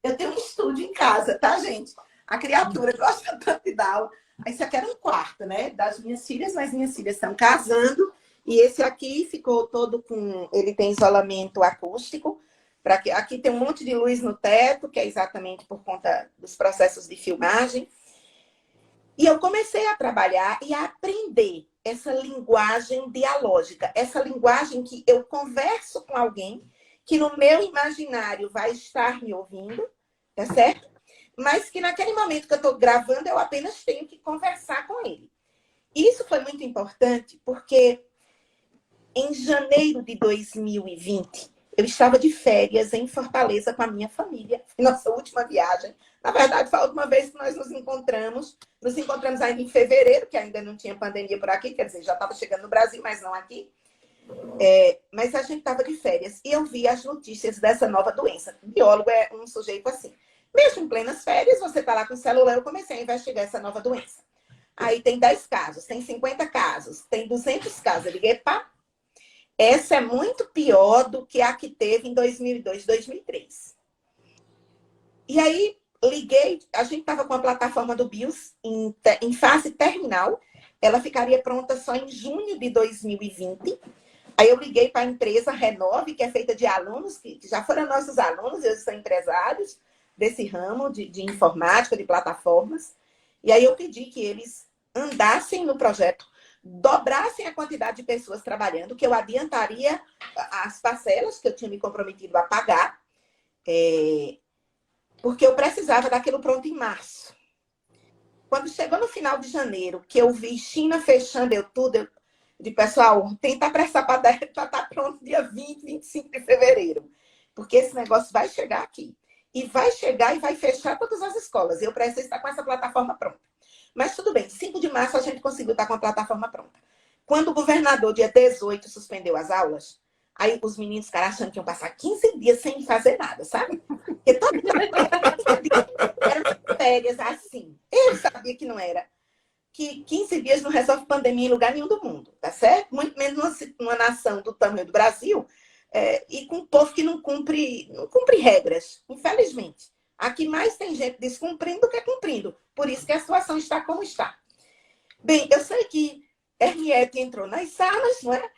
Eu tenho um estúdio em casa, tá, gente? A criatura gosta tanto de dar aula. Esse aqui era um quarto, né? Das minhas filhas, mas minhas filhas estão casando. E esse aqui ficou todo com... Ele tem isolamento acústico. Aqui tem um monte de luz no teto, que é exatamente por conta dos processos de filmagem. E eu comecei a trabalhar e a aprender essa linguagem dialógica. Essa linguagem que eu converso com alguém que no meu imaginário vai estar me ouvindo, tá certo? Mas que naquele momento que eu estou gravando, eu apenas tenho que conversar com ele. Isso foi muito importante porque em janeiro de 2020, eu estava de férias em Fortaleza com a minha família. Foi nossa última viagem. Na verdade, foi a última vez que nós nos encontramos. Nos encontramos ainda em fevereiro, que ainda não tinha pandemia por aqui. Quer dizer, já estava chegando no Brasil, mas não aqui. Mas a gente estava de férias. E eu vi as notícias dessa nova doença. O biólogo é um sujeito assim. Mesmo em plenas férias, você está lá com o celular, eu comecei a investigar essa nova doença. Aí tem 10 casos, tem 50 casos, tem 200 casos. Eu liguei, pá, essa é muito pior do que a que teve em 2002, 2003. E aí, liguei, a gente estava com a plataforma do BIOS em fase terminal, ela ficaria pronta só em junho de 2020. Aí eu liguei para a empresa Renove, que é feita de alunos, que já foram nossos alunos, eles são empresários desse ramo de informática, de plataformas. E aí eu pedi que eles andassem no projeto, dobrassem a quantidade de pessoas trabalhando, que eu adiantaria as parcelas que eu tinha me comprometido a pagar, porque eu precisava daquilo pronto em março. Quando chegou no final de janeiro, que eu vi China fechando eu de pessoal, tenta apressar para estar pronto dia 20, 25 de fevereiro, porque esse negócio vai chegar aqui. E vai chegar e vai fechar todas as escolas. Eu preciso estar com essa plataforma pronta. Mas tudo bem, 5 de março a gente conseguiu estar com a plataforma pronta. Quando o governador, dia 18, suspendeu as aulas, aí os meninos ficaram achando que iam passar 15 dias sem fazer nada, sabe? Porque todo dia eram férias assim. Eu sabia que não era. Que 15 dias não resolve pandemia em lugar nenhum do mundo, tá certo? Muito menos numa nação do tamanho do Brasil, e com um povo que não cumpre regras, infelizmente. Aqui mais tem gente descumprindo do que cumprindo. Por isso que a situação está como está. Bem, eu sei que Henriette entrou nas salas, não é?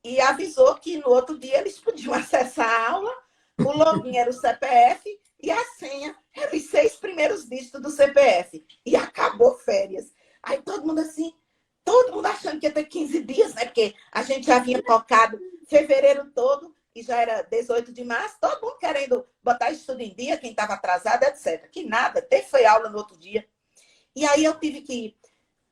E avisou que no outro dia eles podiam acessar a aula, o login era o CPF e a senha eram os 6 primeiros dígitos do CPF. E acabou férias. Aí todo mundo assim, todo mundo achando que ia ter 15 dias, né? Porque a gente já vinha focado fevereiro todo e já era 18 de março, todo mundo querendo botar estudo em dia, quem estava atrasado, etc. Que nada, foi aula no outro dia. E aí eu tive que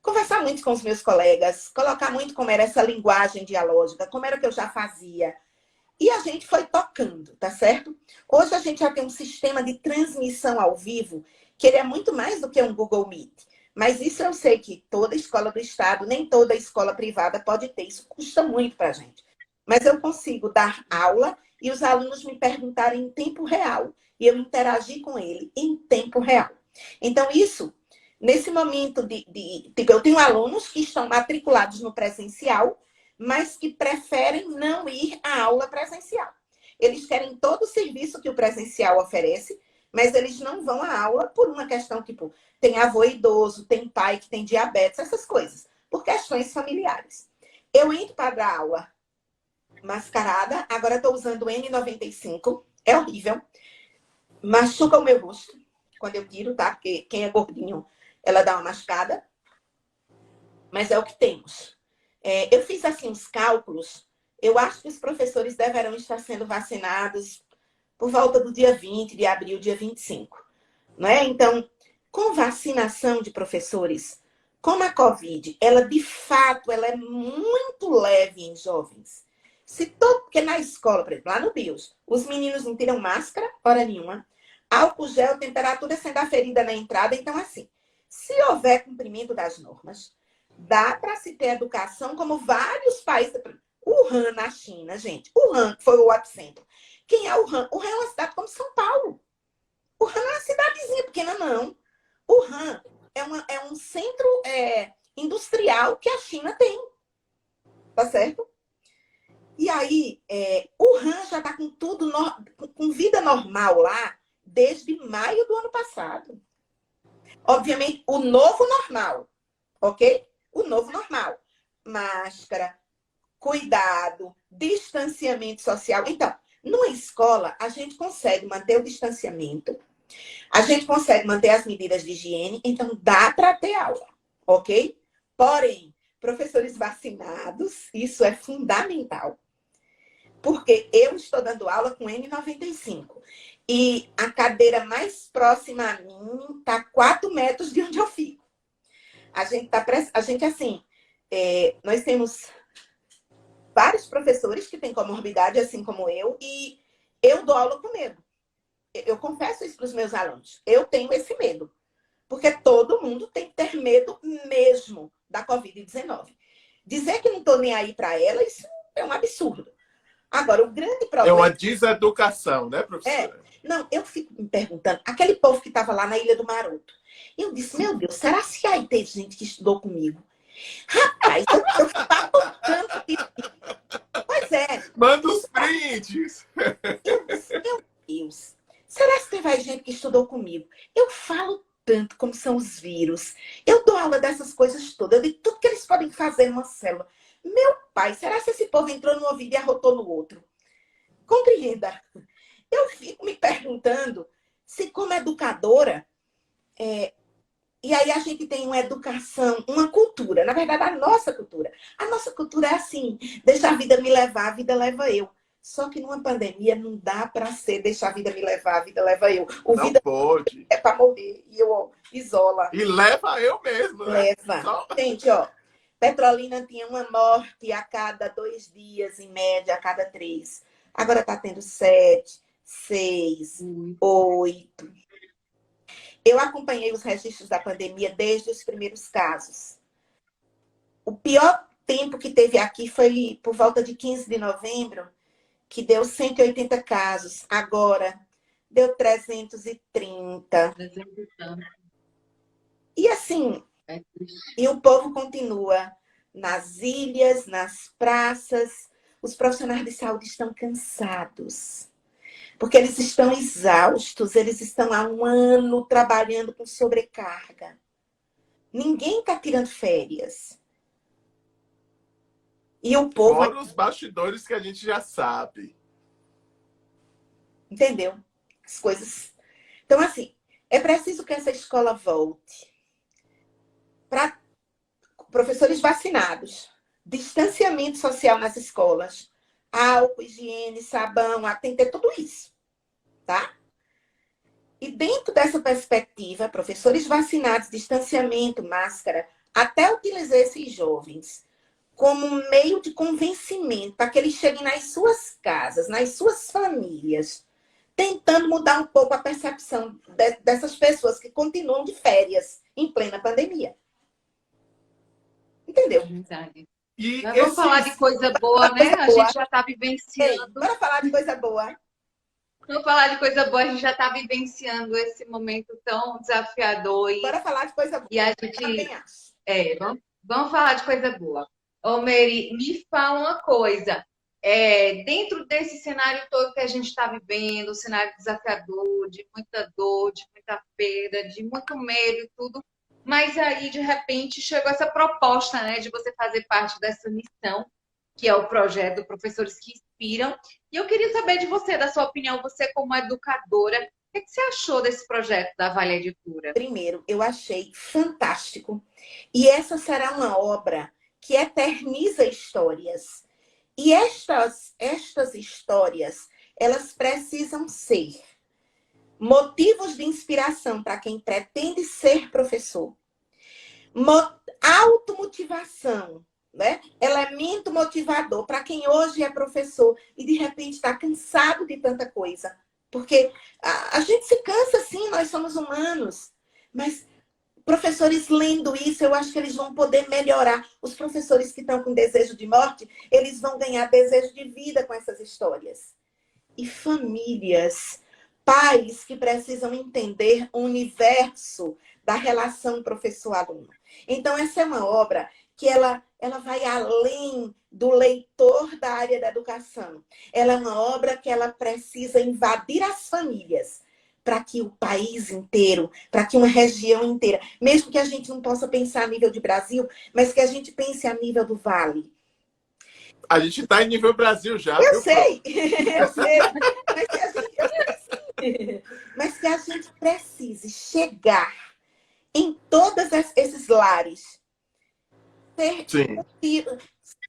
conversar muito com os meus colegas, colocar muito como era essa linguagem dialógica, como era que eu já fazia. E a gente foi tocando, tá certo? Hoje a gente já tem um sistema de transmissão ao vivo, que ele é muito mais do que um Google Meet. Mas isso eu sei que toda escola do Estado, nem toda escola privada pode ter. Isso custa muito para a gente. Mas eu consigo dar aula e os alunos me perguntarem em tempo real. E eu interagir com ele em tempo real. Então, isso, nesse momento tipo, eu tenho alunos que estão matriculados no presencial, mas que preferem não ir à aula presencial. Eles querem todo o serviço que o presencial oferece, mas eles não vão à aula por uma questão, tipo, tem avô idoso, tem pai que tem diabetes, essas coisas, por questões familiares. Eu entro para dar aula mascarada, agora estou usando o N95, é horrível, machuca o meu rosto quando eu tiro, tá? Porque quem é gordinho, ela dá uma machucada, mas é o que temos. Eu fiz, assim, uns cálculos, eu acho que os professores deverão estar sendo vacinados por volta do dia 20 de abril, dia 25. Não é? Então, com vacinação de professores, como a Covid, ela de fato ela é muito leve em jovens. Porque na escola, por exemplo, lá no BIOS, os meninos não tiram máscara, hora nenhuma, álcool gel, temperatura sendo aferida na entrada. Então, assim, se houver cumprimento das normas, dá para se ter educação como vários países. Wuhan, na China, gente. Wuhan, que foi o epicentro. Quem é Wuhan? Wuhan é uma cidade como São Paulo. Wuhan não é uma cidadezinha pequena, não. Wuhan é um centro industrial que a China tem. Tá certo? E aí, Wuhan já está com tudo, com vida normal lá, desde maio do ano passado. Obviamente, o novo normal, ok? O novo normal. Máscara, cuidado, distanciamento social. Então, numa escola, a gente consegue manter o distanciamento, a gente consegue manter as medidas de higiene, então dá para ter aula, ok? Porém, professores vacinados, isso é fundamental. Porque eu estou dando aula com N95 e a cadeira mais próxima a mim está a 4 metros de onde eu fico. A gente assim, nós temos vários professores que têm comorbidade, assim como eu, e eu dou aula com medo. Eu confesso isso para os meus alunos. Eu tenho esse medo. Porque todo mundo tem que ter medo mesmo da Covid-19. Dizer que não estou nem aí para ela, isso é um absurdo. Agora, o grande problema... É uma deseducação, né, professora? Não, eu fico me perguntando, aquele povo que estava lá na Ilha do Maroto, eu disse, meu Deus, será que aí tem gente que estudou comigo? Rapaz, eu falo tanto de... Pois é. Manda os prints! Eu disse, meu Deus, será que teve gente que estudou comigo? Eu falo tanto como são os vírus. Eu dou aula dessas coisas todas, de tudo que eles podem fazer numa célula. Meu pai, será que esse povo entrou num ouvido e arrotou no outro? Compreenda. Eu fico me perguntando se, como educadora, e aí a gente tem uma educação, uma cultura, na verdade, a nossa cultura. A nossa cultura é assim, deixa a vida me levar, a vida leva eu. Só que numa pandemia não dá para ser deixa a vida me levar, a vida leva eu. Não vida pode. É para morrer, e eu isola. E leva eu mesmo, né? Leva. Gente, Petrolina tinha uma morte a cada 2 dias, em média, a cada 3. Agora está tendo 7, 6, 8. Eu acompanhei os registros da pandemia desde os primeiros casos. O pior tempo que teve aqui foi por volta de 15 de novembro, que deu 180 casos. Agora, deu 330. E assim, e o povo continua nas ilhas, nas praças. Os profissionais de saúde estão cansados. Porque eles estão exaustos, eles estão há 1 ano trabalhando com sobrecarga. Ninguém está tirando férias. E o povo... Fora os bastidores que a gente já sabe. Entendeu? As coisas... Então, assim, é preciso que essa escola volte para professores vacinados, distanciamento social nas escolas, álcool, higiene, sabão, tem que ter tudo isso, tá? E dentro dessa perspectiva, professores vacinados, distanciamento, máscara, até utilizar esses jovens como um meio de convencimento para que eles cheguem nas suas casas, nas suas famílias, tentando mudar um pouco a percepção dessas pessoas que continuam de férias em plena pandemia. Entendeu? E vamos falar de coisa boa, né? A gente já está vivenciando. Ei, bora falar de coisa boa. Vamos falar de coisa boa, a gente já está vivenciando esse momento tão desafiador. Bora falar de coisa boa. E a gente... vamos falar de coisa boa. Ô, Mary, me fala uma coisa. Dentro desse cenário todo que a gente está vivendo, um cenário desafiador, de muita dor, de muita perda, de muito medo e tudo, mas aí, de repente, chegou essa proposta, né, de você fazer parte dessa missão, que é o projeto Professores que Inspiram. E eu queria saber de você, da sua opinião, você como educadora, o que você achou desse projeto da Vale Editora? Primeiro, eu achei fantástico. E essa será uma obra que eterniza histórias. E estas histórias, elas precisam ser motivos de inspiração para quem pretende ser professor. Automotivação, né? Elemento motivador para quem hoje é professor e de repente está cansado de tanta coisa. Porque a gente se cansa sim, nós somos humanos. Mas professores lendo isso, eu acho que eles vão poder melhorar. Os professores que estão com desejo de morte, eles vão ganhar desejo de vida com essas histórias. E famílias, pais que precisam entender o universo da relação professor-aluno. Então, essa é uma obra que ela vai além do leitor da área da educação. Ela é uma obra que ela precisa invadir as famílias para que o país inteiro, para que uma região inteira, mesmo que a gente não possa pensar a nível de Brasil, mas que a gente pense a nível do Vale. A gente está em nível Brasil já, Eu viu, sei, eu sei, mas que a gente, mas que a gente precise chegar em todos esses lares, Sim.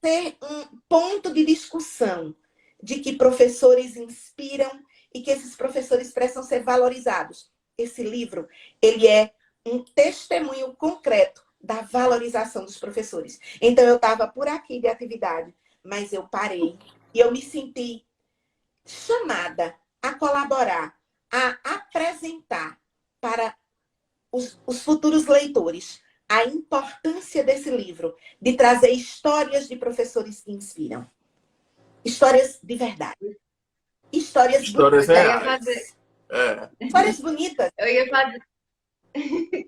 ser um ponto de discussão de que professores inspiram e que esses professores precisam ser valorizados. Esse livro, ele é um testemunho concreto da valorização dos professores. Então, eu estava por aqui de atividade, mas eu parei e eu me senti chamada a colaborar, a apresentar para os futuros leitores a importância desse livro, de trazer histórias de professores que inspiram. Histórias de verdade. Histórias bonitas. Reais. Histórias bonitas. Eu ia fazer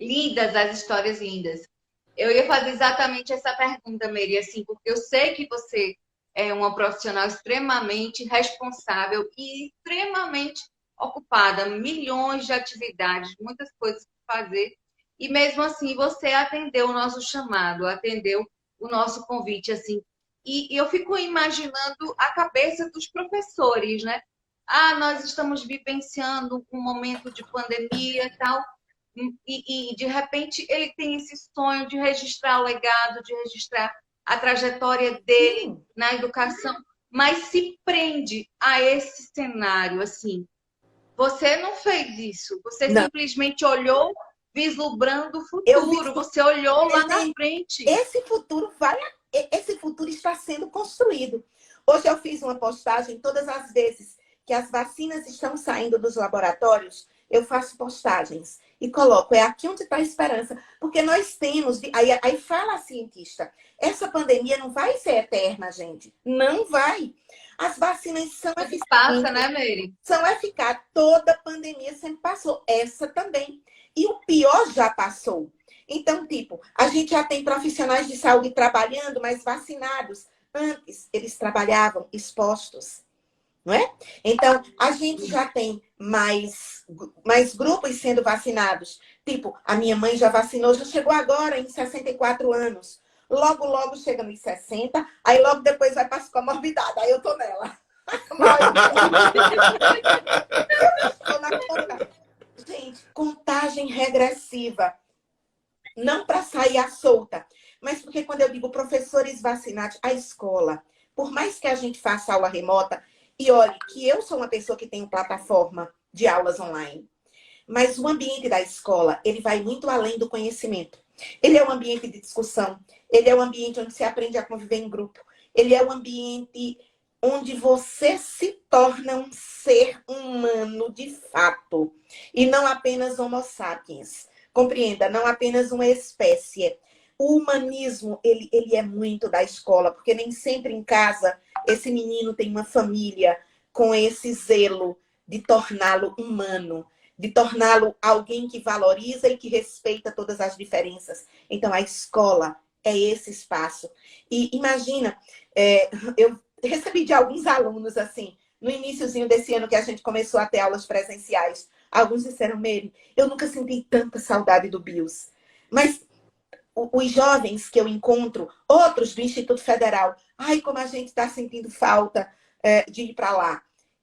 lindas, as histórias lindas. Eu ia fazer exatamente essa pergunta, Mary, assim, porque eu sei que você é uma profissional extremamente responsável e extremamente ocupada, milhões de atividades, muitas coisas para fazer, e mesmo assim você atendeu o nosso chamado, atendeu o nosso convite, assim. E eu fico imaginando a cabeça dos professores, né? Ah, nós estamos vivenciando um momento de pandemia e tal, e de repente ele tem esse sonho de registrar o legado, de registrar a trajetória dele na educação, mas se prende a esse cenário, assim. Você não fez isso, você Não. simplesmente olhou vislumbrando o futuro, você olhou lá na frente. Esse futuro está sendo construído. Hoje eu fiz uma postagem, todas as vezes que as vacinas estão saindo dos laboratórios, eu faço postagens e coloco, é aqui onde está a esperança. Porque nós temos, aí fala a cientista, essa pandemia não vai ser eterna, gente. Não vai. As vacinas são eficazes. Passa, né, Mary? São eficazes. Toda pandemia sempre passou. Essa também. E o pior já passou. Então, tipo, a gente já tem profissionais de saúde trabalhando, mas vacinados. Antes, eles trabalhavam expostos. Não é? Então, a gente já tem mais grupos sendo vacinados. Tipo, a minha mãe já vacinou, já chegou agora em 64 anos. Logo, logo chega nos 60, aí logo depois vai para as comorbidades. Aí eu tô nela. Eu estou na conta. Gente, contagem regressiva. Não para sair à solta, mas porque quando eu digo professores vacinados, a escola, por mais que a gente faça aula remota, e olhe que eu sou uma pessoa que tem plataforma de aulas online, mas o ambiente da escola, ele vai muito além do conhecimento. Ele é um ambiente de discussão, ele é um ambiente onde se aprende a conviver em grupo, ele é um ambiente onde você se torna um ser humano de fato, e não apenas homo sapiens. Compreenda, não apenas uma espécie. O humanismo, ele é muito da escola, porque nem sempre em casa esse menino tem uma família com esse zelo de torná-lo humano, de torná-lo alguém que valoriza e que respeita todas as diferenças. Então, a escola é esse espaço. E imagina, eu recebi de alguns alunos, assim, no iniciozinho desse ano que a gente começou a ter aulas presenciais. Alguns disseram, Mary, eu nunca senti tanta saudade do BIOS. Mas os jovens que eu encontro, outros do Instituto Federal, ai, como a gente está sentindo falta de ir para lá.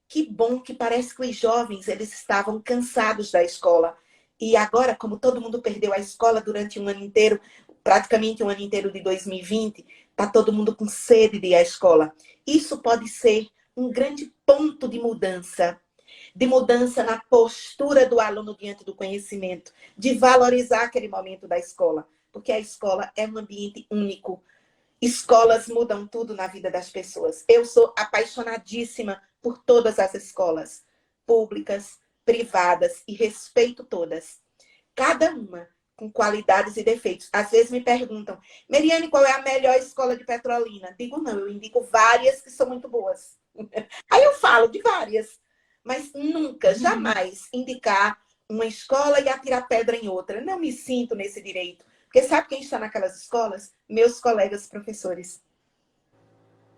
Que bom que parece que os jovens, eles estavam cansados da escola. E agora, como todo mundo perdeu a escola durante um ano inteiro, praticamente um ano inteiro de 2020, está todo mundo com sede de ir à escola. Isso pode ser um grande ponto de mudança na postura do aluno diante do conhecimento, de valorizar aquele momento da escola, porque a escola é um ambiente único. Escolas mudam tudo na vida das pessoas. Eu sou apaixonadíssima por todas as escolas, públicas, privadas, e respeito todas. Cada uma com qualidades e defeitos. Às vezes me perguntam, Meriane, qual é a melhor escola de Petrolina? Digo não, eu indico várias que são muito boas. Aí eu falo de várias, mas nunca, jamais indicar uma escola e atirar pedra em outra. Eu não me sinto nesse direito. Porque sabe quem está naquelas escolas? Meus colegas professores.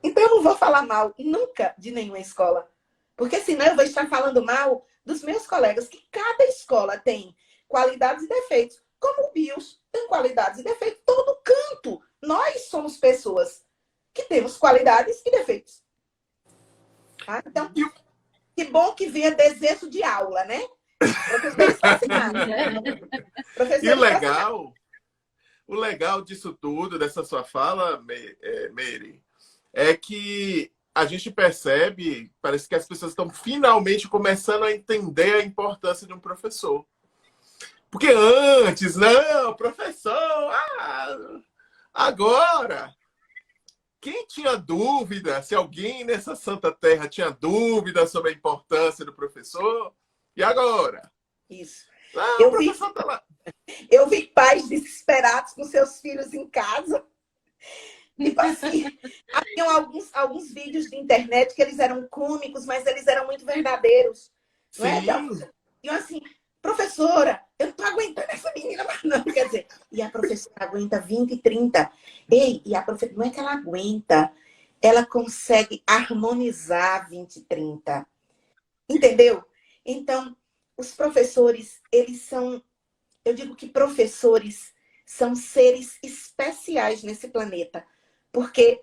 Então eu não vou falar mal nunca de nenhuma escola. Porque senão eu vou estar falando mal dos meus colegas que cada escola tem qualidades e defeitos, como o BIOS tem qualidades e defeitos, todo canto. Nós somos pessoas que temos qualidades e defeitos. Tá? Então, que bom que venha desejo de aula, né? Professores fascinados. E o legal disso tudo, dessa sua fala, Meire, é que a gente percebe, parece que as pessoas estão finalmente começando a entender a importância de um professor. Porque antes, não, professor, agora, quem tinha dúvida, se alguém nessa santa terra tinha dúvida sobre a importância do professor, e agora? Isso. Eu vi pais desesperados com seus filhos em casa. Tipo assim, haviam alguns vídeos de internet que eles eram cômicos, mas eles eram muito verdadeiros. Não é? E eu assim, professora, eu não tô aguentando essa menina mais não. Quer dizer, e a professora aguenta 20, 30. Ei, e a professora, não é que ela aguenta, ela consegue harmonizar 20, 30. Entendeu? Então, os professores, eles são... Eu digo que professores são seres especiais nesse planeta. Porque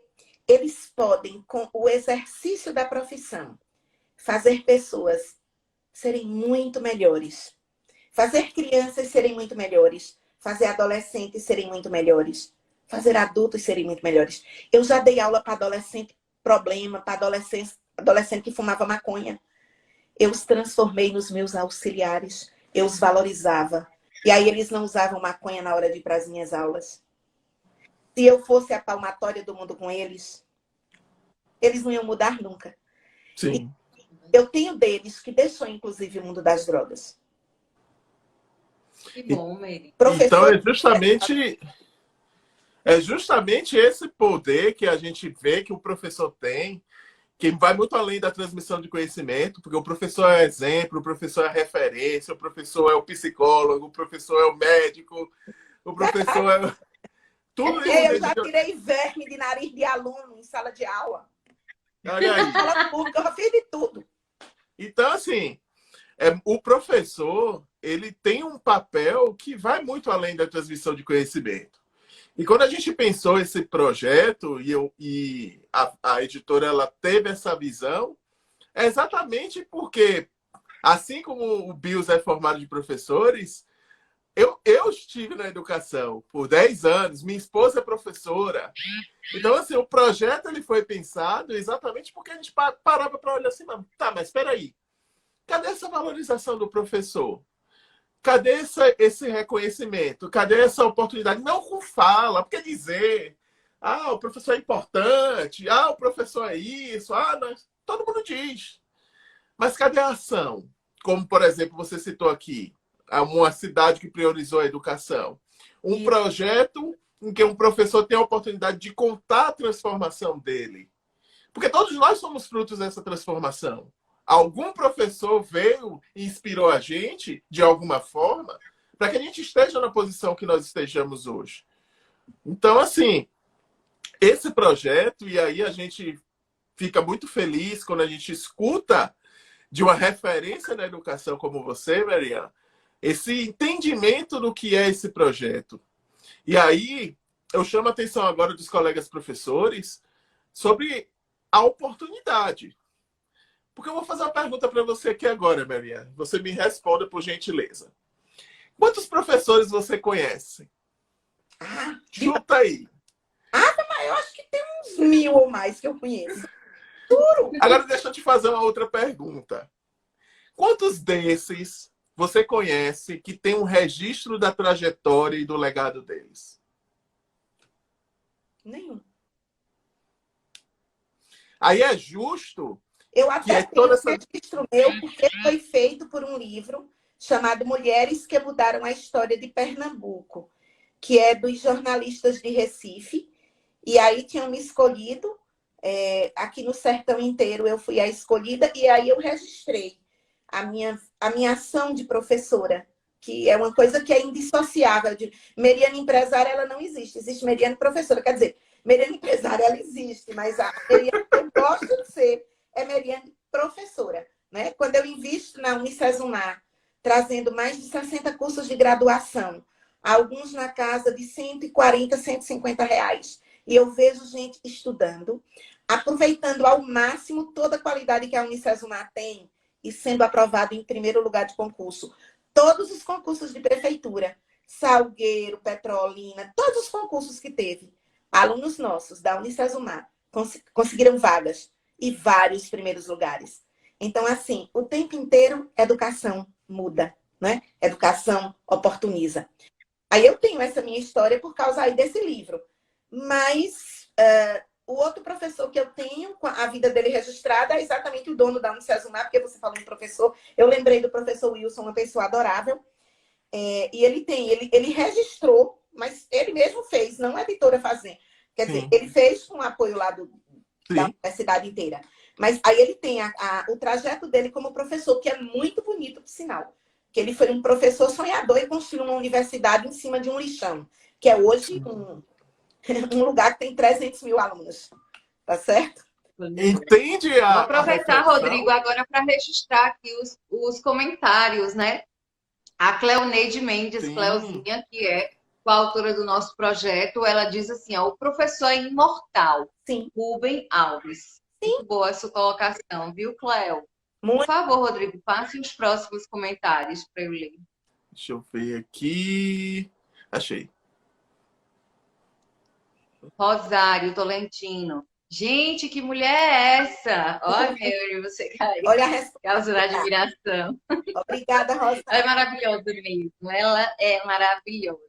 eles podem, com o exercício da profissão, fazer pessoas serem muito melhores. Fazer crianças serem muito melhores. Fazer adolescentes serem muito melhores. Fazer adultos serem muito melhores. Eu já dei aula para adolescente problema, para adolescente que fumava maconha. Eu os transformei nos meus auxiliares. Eu os valorizava. E aí eles não usavam maconha na hora de ir para as minhas aulas. Se eu fosse a palmatória do mundo com eles, eles não iam mudar nunca. Sim. E eu tenho deles que deixou, inclusive, o mundo das drogas. Que bom, Meire. Então, é justamente esse poder que a gente vê que o professor tem, que vai muito além da transmissão de conhecimento, porque o professor é exemplo, o professor é referência, o professor é o psicólogo, o professor é o médico, o professor é... Tudo isso. Eu já tirei verme de nariz de aluno em sala de aula. Olha aí. Em sala pública, eu já fiz de tudo. Então, assim, o professor, ele tem um papel que vai muito além da transmissão de conhecimento. E quando a gente pensou esse projeto, e a editora ela teve essa visão, é exatamente porque, assim como o BIOS é formado de professores, eu estive na educação por 10 anos, minha esposa é professora. Então, assim, o projeto ele foi pensado exatamente porque a gente parava para olhar assim, mas espera aí, cadê essa valorização do professor? Cadê esse reconhecimento? Cadê essa oportunidade? Não com fala, porque dizer, o professor é importante, o professor é isso, todo mundo diz. Mas cadê a ação? Como, por exemplo, você citou aqui, uma cidade que priorizou a educação. Um projeto em que um professor tem a oportunidade de contar a transformação dele. Porque todos nós somos frutos dessa transformação. Algum professor veio e inspirou a gente, de alguma forma, para que a gente esteja na posição que nós estejamos hoje. Então, assim, esse projeto, e aí a gente fica muito feliz quando a gente escuta de uma referência na educação como você, Mariana, esse entendimento do que é esse projeto. E aí, eu chamo a atenção agora dos colegas professores sobre a oportunidade. Porque eu vou fazer uma pergunta para você aqui agora, Mariana. Você me responda, por gentileza. Quantos professores você conhece? Chuta aí. Mas eu acho que tem uns 1000 ou mais que eu conheço. Juro. Agora deixa eu te fazer uma outra pergunta. Quantos desses você conhece que tem um registro da trajetória e do legado deles? Nenhum. Aí é justo... Eu até tenho esse registro meu, porque foi feito por um livro chamado Mulheres que Mudaram a História de Pernambuco, que é dos jornalistas de Recife. E aí tinham me escolhido, aqui no sertão inteiro eu fui a escolhida, e aí eu registrei a minha ação de professora, que é uma coisa que é indissociável. Meriana empresária, ela não existe. Existe Meriana professora. Quer dizer, Meriana empresária, ela existe, mas a Meriana que eu gosto de ser é Meriana professora. né? Quando eu invisto na Unicesumar, trazendo mais de 60 cursos de graduação, alguns na casa de 140, 150 reais, e eu vejo gente estudando, aproveitando ao máximo toda a qualidade que a Unicesumar tem e sendo aprovado em primeiro lugar de concurso. Todos os concursos de prefeitura, Salgueiro, Petrolina, todos os concursos que teve, alunos nossos da Unicesumar conseguiram vagas e vários primeiros lugares. Então, assim, o tempo inteiro, educação muda, né? Educação oportuniza. Aí eu tenho essa minha história por causa aí desse livro. Mas o outro professor que eu tenho, com a vida dele registrada, é exatamente o dono da Unicesumar, porque você falou em professor. Eu lembrei do professor Wilson, uma pessoa adorável. E ele registrou, mas ele mesmo fez, não a editora fazendo. Quer dizer, ele fez com o apoio lá da universidade inteira. Mas aí ele tem o trajeto dele como professor, que é muito bonito, por sinal. Que ele foi um professor sonhador e construiu uma universidade em cima de um lixão, que é hoje um lugar que tem 300 mil alunos. Tá certo? Entende? Vou aproveitar, Rodrigo, agora para registrar aqui os comentários, né? A Cleoneide Mendes, Cleuzinha, que é coautora do nosso projeto, ela diz assim, ó, o professor é imortal. Sim. Rubem Alves. Sim. Muito boa a sua colocação, viu, Cleo? Muito. Por favor, Rodrigo, passe os próximos comentários para eu ler. Deixa eu ver aqui. Achei. Rosário Tolentino. Gente, que mulher é essa? Olha, Mary, você caiu. Olha a resposta. Causa de admiração. Obrigada, Rosário. Ela é maravilhosa mesmo. Ela é maravilhosa.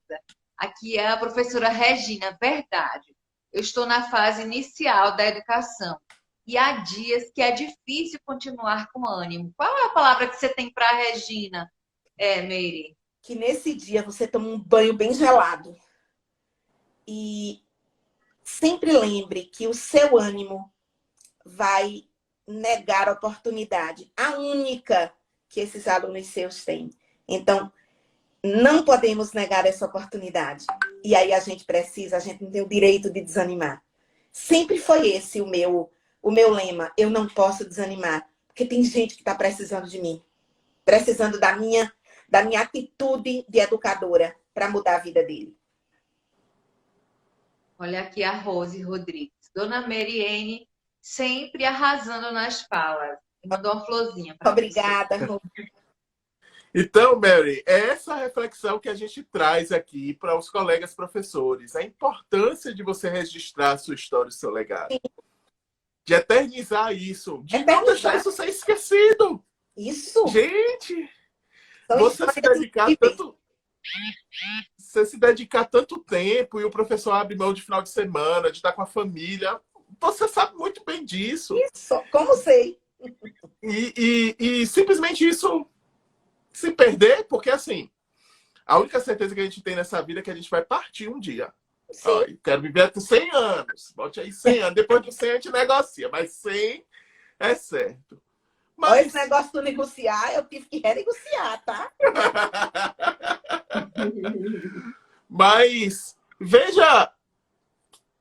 Aqui é a professora Regina. Verdade. Eu estou na fase inicial da educação. E há dias que é difícil continuar com ânimo. Qual é a palavra que você tem para a Regina, Mary? Que nesse dia você toma um banho bem gelado. E sempre lembre que o seu ânimo vai negar a oportunidade. A única que esses alunos seus têm. Então, não podemos negar essa oportunidade. E aí a gente não tem o direito de desanimar. Sempre foi esse o meu lema. Eu não posso desanimar. Porque tem gente que está precisando de mim. Precisando da minha atitude de educadora para mudar a vida dele. Olha aqui a Rose Rodrigues. Dona Mariene, sempre arrasando nas falas. Mandou uma florzinha. Obrigada, Rose. Então, Mary, é essa reflexão que a gente traz aqui para os colegas professores. A importância de você registrar a sua história, o seu legado. Sim. De eternizar isso. De não deixar isso ser esquecido. Isso. Gente, você se dedicar tanto... Você se dedicar tanto tempo e o professor abre mão de final de semana, de estar com a família. Você sabe muito bem disso. Isso, como sei. E simplesmente isso se perder, porque assim, a única certeza que a gente tem nessa vida é que a gente vai partir um dia. Ó, quero viver até 100 anos. Bote aí 100 anos. Depois de 100 a gente negocia, mas 100 é certo. Mas esse negócio do negociar, eu tive que renegociar, tá? Mas, veja,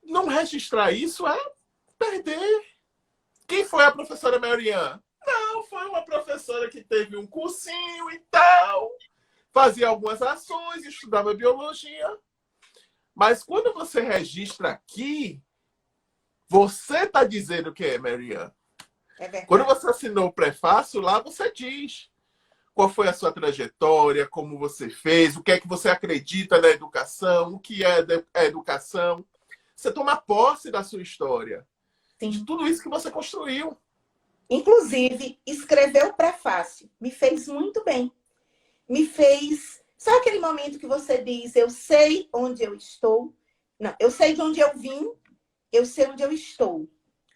não registrar isso é perder. Quem foi a professora Marianne? Não, foi uma professora que teve um cursinho e tal, fazia algumas ações, estudava biologia. Mas quando você registra aqui, você está dizendo que é Marianne. Quando você assinou o prefácio, lá você diz qual foi a sua trajetória, como você fez, o que é que você acredita na educação, o que é a educação. Você toma posse da sua história. Sim. De tudo isso que você construiu. Inclusive, escrever o prefácio me fez muito bem. Me fez... Sabe aquele momento que você diz, eu sei onde eu estou? Não, eu sei de onde eu vim, eu sei onde eu estou.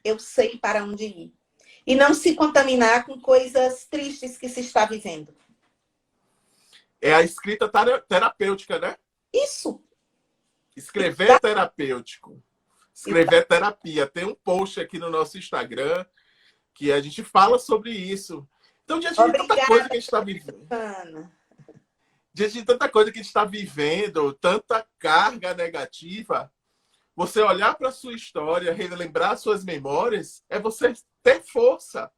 Eu sei para onde ir. E não se contaminar com coisas tristes que se está vivendo. É a escrita terapêutica, né? Isso. Escrever é terapêutico. Escrever é terapia. Tem um post aqui no nosso Instagram que a gente fala sobre isso. Então, diante de tanta coisa que a gente está vivendo. Diante de tanta coisa que a gente está vivendo, tanta carga negativa, você olhar para a sua história, relembrar suas memórias, é você ter força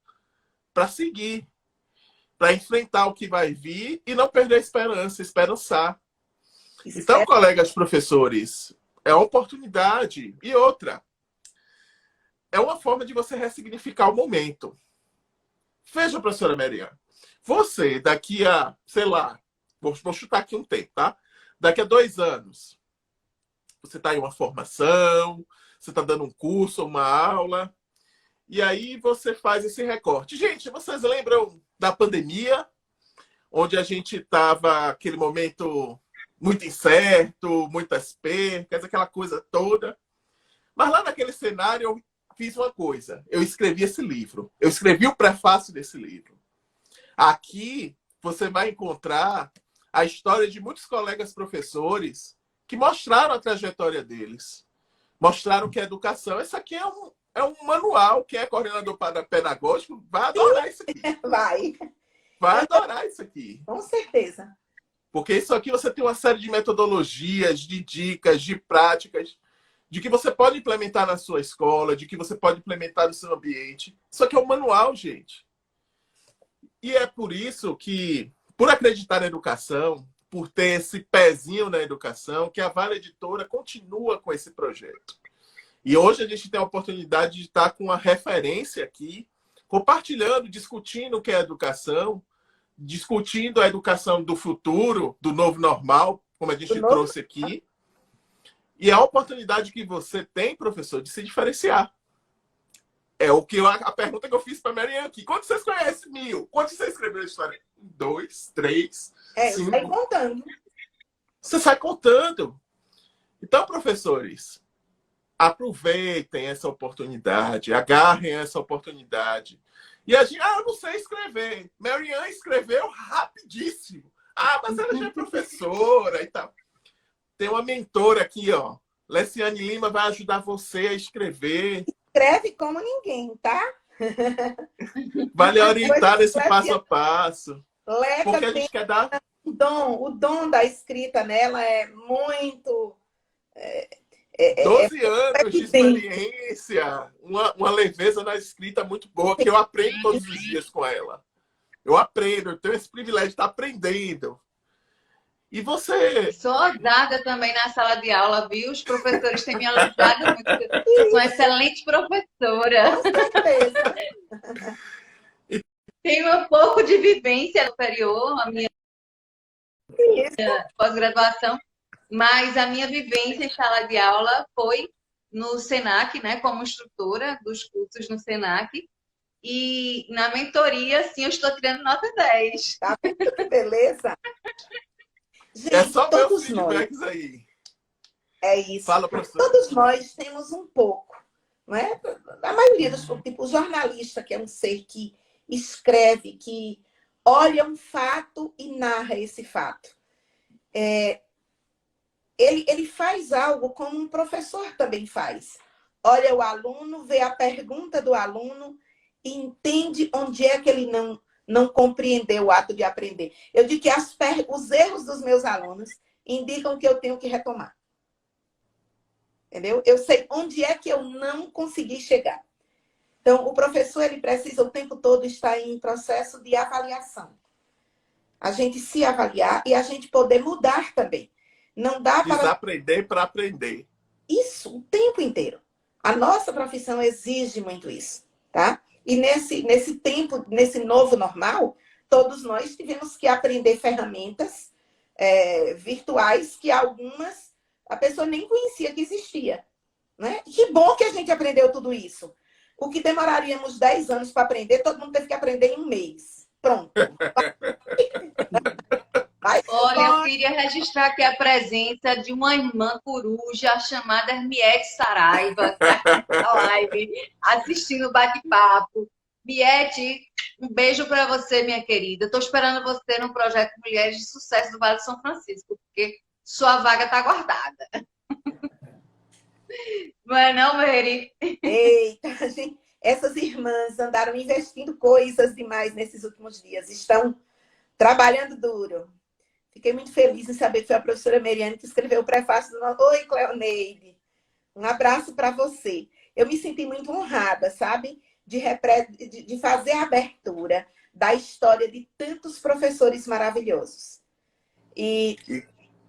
para seguir. para enfrentar o que vai vir e não perder a esperança, esperançar. Então, colegas professores, é uma oportunidade. E outra, é uma forma de você ressignificar o momento. Veja, professora Mariana, você daqui a, sei lá, vou chutar aqui um tempo, tá? Daqui a 2 anos, você está em uma formação, você está dando um curso, uma aula, e aí você faz esse recorte. Gente, vocês lembram da pandemia, onde a gente estava aquele momento muito incerto, muitas percas, aquela coisa toda. Mas lá naquele cenário eu fiz uma coisa. Eu escrevi esse livro. Eu escrevi o prefácio desse livro. Aqui você vai encontrar a história de muitos colegas professores que mostraram a trajetória deles. Mostraram que a educação... Isso aqui é um manual. Quem é coordenador pedagógico vai adorar isso aqui. Vai adorar isso aqui. Com certeza. Porque isso aqui você tem uma série de metodologias, de dicas, de práticas, de que você pode implementar na sua escola, de que você pode implementar no seu ambiente. Isso aqui é um manual, gente. E é por isso que, por acreditar na educação, por ter esse pezinho na educação, que a Vale Editora continua com esse projeto. E hoje a gente tem a oportunidade de estar com uma referência aqui, compartilhando, discutindo o que é educação, discutindo a educação do futuro, do novo normal, como a gente trouxe aqui. E a oportunidade que você tem, professor, de se diferenciar. É o que a pergunta que eu fiz para a Mariana aqui. Quantos vocês conhecem 1000? Quantos você escreveu a história? 2, 3, 5? Sai contando. Você sai contando. Então, professores, aproveitem essa oportunidade, agarrem essa oportunidade. E a gente, eu não sei escrever. Mariana escreveu rapidíssimo. Mas ela já é professora e tal. Tem uma mentora aqui, ó. Leciane Lima vai ajudar você a escrever. Escreve como ninguém, tá? Vai lhe orientar nesse passo a passo. Porque a gente quer dar... O dom da escrita nela é muito... 12 anos de experiência, uma leveza na escrita muito boa, que eu aprendo todos os dias com ela. Eu aprendo, eu tenho esse privilégio de estar aprendendo. E você? Sou ousada também na sala de aula, viu? Os professores têm me elogiado muito. Eu sou uma excelente professora. Com certeza. Tenho um pouco de vivência superior, a minha pós-graduação, mas a minha vivência em sala de aula foi no Senac, né, como instrutora dos cursos no Senac. E na mentoria, sim, eu estou tirando nota 10. Tá vendo que beleza? Gente, É só ver os todos nós. feedbacks aí. É isso. Fala, professor. Todos nós temos um pouco, não é? A maioria dos, tipo, o jornalista, que é um ser que escreve, que olha um fato e narra esse fato. Ele faz algo como um professor também faz. Olha o aluno, vê a pergunta do aluno e entende onde é que ele não compreendeu o ato de aprender. Eu digo que os erros dos meus alunos indicam que eu tenho que retomar. Entendeu? Eu sei onde é que eu não consegui chegar. Então, o professor ele precisa o tempo todo estar em processo de avaliação. A gente se avaliar e a gente poder mudar também. Não dá para... Desaprender para aprender. Isso, o tempo inteiro. A nossa profissão exige muito isso, tá? E nesse tempo, nesse novo normal, todos nós tivemos que aprender ferramentas virtuais que algumas a pessoa nem conhecia que existia. Né? Que bom que a gente aprendeu tudo isso. O que demoraríamos 10 anos para aprender, todo mundo teve que aprender em um mês. Pronto. Olha, eu queria registrar aqui a presença de uma irmã coruja chamada Hermiete Saraiva, que está aqui na live, assistindo o bate-papo. Miete, um beijo para você, minha querida. Estou esperando você no projeto Mulheres de Sucesso do Vale de São Francisco, porque sua vaga está guardada. Não é não, Mary? Eita, gente, essas irmãs andaram investindo coisas demais nesses últimos dias. Estão trabalhando duro. Fiquei muito feliz em saber que foi a professora Mariana que escreveu o prefácio do nosso... Oi, Cleoneide. Um abraço para você. Eu me senti muito honrada, sabe? de fazer a abertura da história de tantos professores maravilhosos. E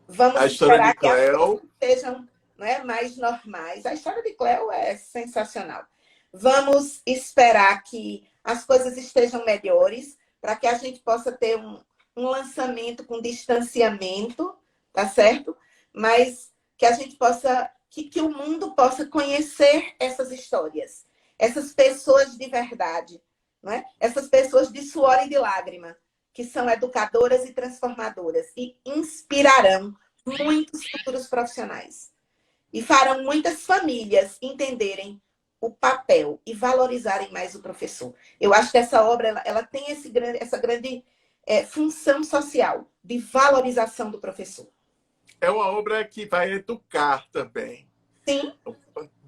vamos a história de esperar que as Cleo coisas sejam, não é, mais normais. A história de Cleo é sensacional. Vamos esperar que as coisas estejam melhores, para que a gente possa ter um lançamento com distanciamento, tá certo? Mas que a gente possa, que o mundo possa conhecer essas histórias, essas pessoas de verdade, não é? Essas pessoas de suor e de lágrima, que são educadoras e transformadoras e inspirarão muitos futuros profissionais e farão muitas famílias entenderem o papel e valorizarem mais o professor. Eu acho que essa obra ela tem essa grande função social de valorização do professor. é uma obra que vai educar também. Sim.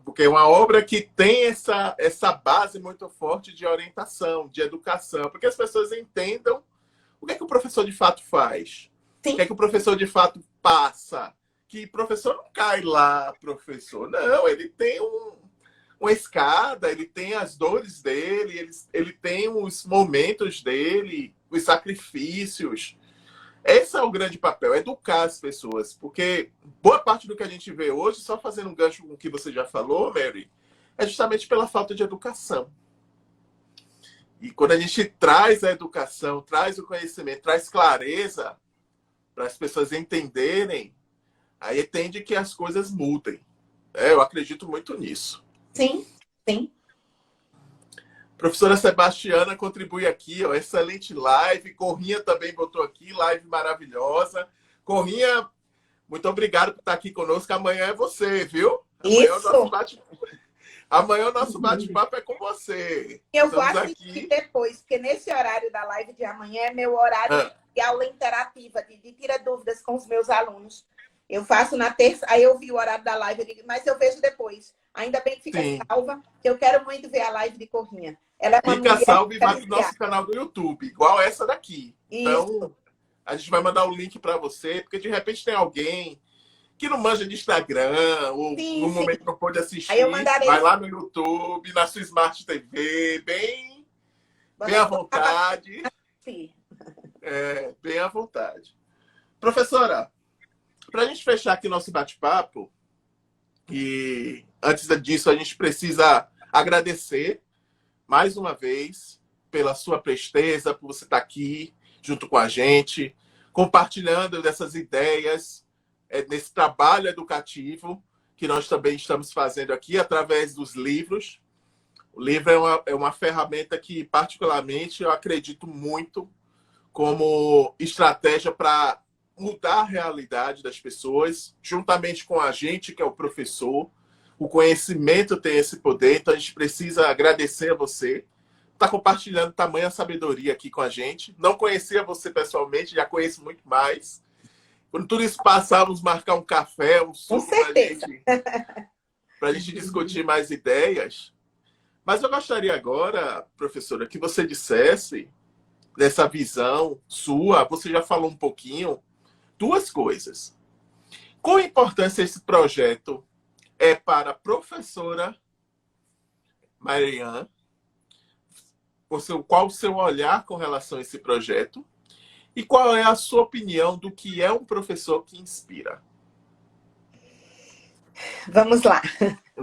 Porque é uma obra que tem essa base muito forte de orientação, de educação, porque as pessoas entendam o que é que o professor de fato faz, Sim. o que é que o professor de fato passa. Que professor não cai lá, professor. Não, ele tem uma escada, ele tem as dores dele, ele tem os momentos dele, os sacrifícios. Esse é o grande papel, educar as pessoas. Porque boa parte do que a gente vê hoje, só fazendo um gancho com o que você já falou, Mary, é justamente pela falta de educação. E quando a gente traz a educação, traz o conhecimento, traz clareza para as pessoas entenderem, aí tende que as coisas mudem. Eu acredito muito nisso. Sim, sim. Professora Sebastiana contribui aqui, ó, excelente live. Corrinha também botou aqui, live maravilhosa. Corrinha, muito obrigado por estar aqui conosco. Amanhã é você, viu? Amanhã o nosso bate-papo é com você. Eu vou assistir depois, porque nesse horário da live de amanhã é meu horário de aula interativa, de tira dúvidas com os meus alunos. Eu faço na terça, aí eu vi o horário da live, mas eu vejo depois. Ainda bem que fica salva, que eu quero muito ver a live de Corrinha. Ela é uma fica salva e vai pro nosso canal do YouTube, igual essa daqui. Isso. Então, a gente vai mandar o link para você, porque de repente tem alguém que não manja de Instagram, ou no momento não pode assistir. Aí eu mandarei... Vai lá no YouTube, na sua Smart TV, bem à vontade. Sim. Bem à vontade. Professora, para a gente fechar aqui nosso bate-papo, e antes disso a gente precisa agradecer mais uma vez pela sua presteza, por você estar aqui junto com a gente, compartilhando dessas ideias, nesse trabalho educativo que nós também estamos fazendo aqui através dos livros. O livro é uma ferramenta que, particularmente, eu acredito muito como estratégia para mudar a realidade das pessoas, juntamente com a gente, que é o professor. O conhecimento tem esse poder, então a gente precisa agradecer a você. Está compartilhando tamanha sabedoria aqui com a gente. Não conhecia você pessoalmente, já conheço muito mais. Quando tudo isso passar, vamos marcar um café, um suco para a gente discutir mais ideias. Mas eu gostaria agora, professora, que você dissesse dessa visão sua, você já falou um pouquinho, duas coisas. Qual a importância esse projeto é para a professora Marian? Qual o seu olhar com relação a esse projeto? E qual é a sua opinião do que é um professor que inspira? Vamos lá.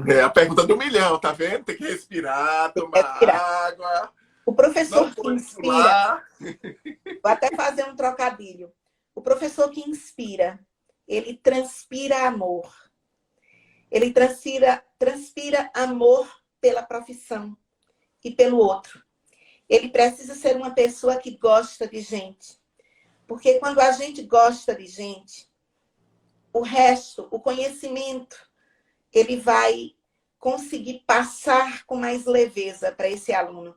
É a pergunta do milhão, tá vendo? Tem que respirar, tomar água. O professor que inspira... Vou até fazer um trocadilho. O professor que inspira, ele transpira amor. Ele transpira amor pela profissão e pelo outro. Ele precisa ser uma pessoa que gosta de gente. Porque quando a gente gosta de gente, o resto, o conhecimento, ele vai conseguir passar com mais leveza para esse aluno.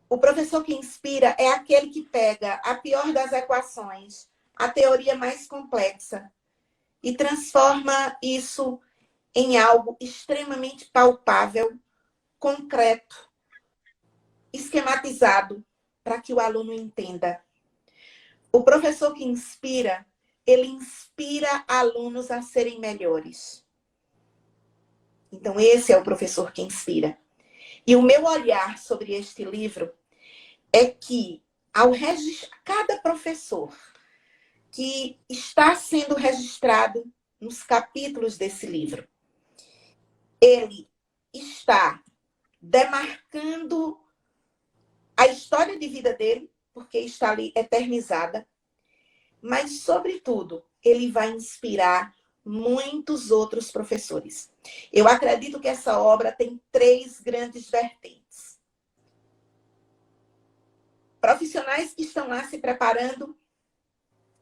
O professor que inspira é aquele que pega a pior das equações, a teoria mais complexa, e transforma isso em algo extremamente palpável, concreto, esquematizado, para que o aluno entenda. O professor que inspira, ele inspira alunos a serem melhores. Então, esse é o professor que inspira. E o meu olhar sobre este livro é que, ao registrar cada professor que está sendo registrado nos capítulos desse livro, ele está demarcando a história de vida dele, porque está ali eternizada, mas, sobretudo, ele vai inspirar muitos outros professores. Eu acredito que essa obra tem 3 grandes vertentes. Profissionais que estão lá se preparando.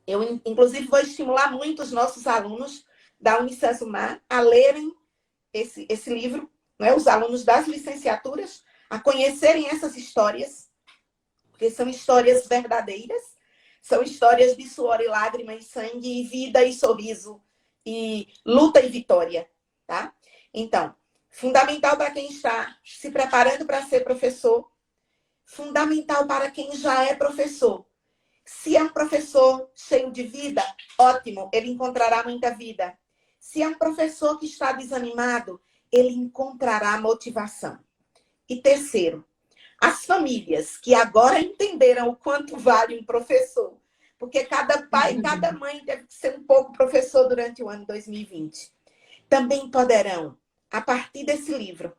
Eu, inclusive, vou estimular muito os nossos alunos da Unicesumar a lerem esse livro, né? Os alunos das licenciaturas, a conhecerem essas histórias, porque são histórias verdadeiras, são histórias de suor e lágrima e sangue, e vida e sorriso, e luta e vitória, tá? Então, fundamental para quem está se preparando para ser professor, fundamental para quem já é professor. Se é um professor cheio de vida, ótimo, ele encontrará muita vida. Se é um professor que está desanimado, ele encontrará motivação. E terceiro, as famílias que agora entenderam o quanto vale um professor, porque cada pai e cada mãe deve ser um pouco professor durante o ano 2020, também poderão, a partir desse livro,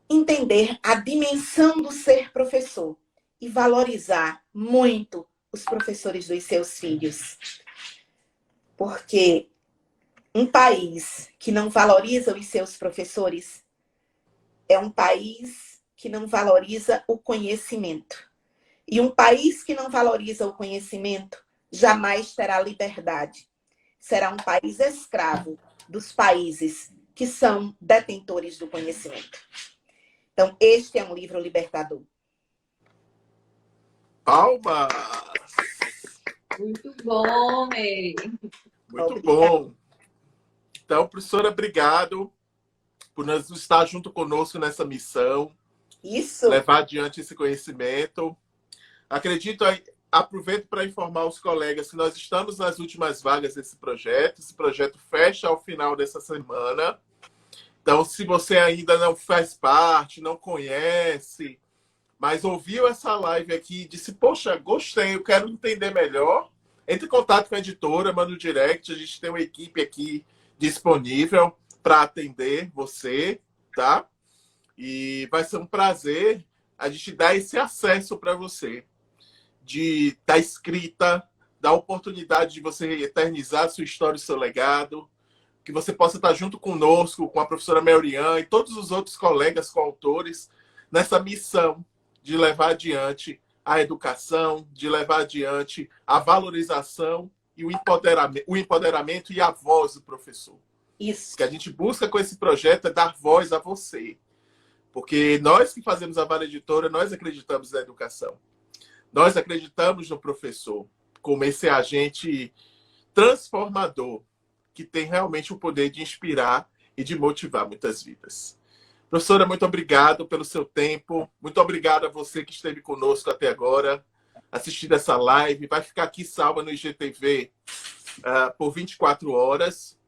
entender a dimensão do ser professor e valorizar muito os professores dos seus filhos. Porque um país que não valoriza os seus professores é um país que não valoriza o conhecimento. E um país que não valoriza o conhecimento jamais terá liberdade. Será um país escravo dos países que são detentores do conhecimento. Então, este é um livro libertador. Palmas! Muito bom, May. Muito bom. Então, professora, obrigado por nos estar junto conosco nessa missão. Isso. Levar adiante esse conhecimento. Aproveito para informar os colegas que nós estamos nas últimas vagas desse projeto. Esse projeto fecha ao final dessa semana. Então, se você ainda não faz parte, não conhece, mas ouviu essa live aqui e disse, poxa, gostei, eu quero entender melhor, entre em contato com a editora, manda um direct, a gente tem uma equipe aqui disponível para atender você, tá? E vai ser um prazer a gente dar esse acesso para você da escrita, da oportunidade de você eternizar sua história e seu legado, que você possa estar junto conosco, com a professora Marian e todos os outros colegas coautores nessa missão de levar adiante a educação, de levar adiante a valorização e o empoderamento e a voz do professor. Isso. O que a gente busca com esse projeto é dar voz a você. Porque nós que fazemos a Vara Editora, nós acreditamos na educação. Nós acreditamos no professor como esse agente transformador que tem realmente o poder de inspirar e de motivar muitas vidas. Professora, muito obrigado pelo seu tempo. Muito obrigado a você que esteve conosco até agora, assistindo essa live. Vai ficar aqui salva no IGTV por 24 horas.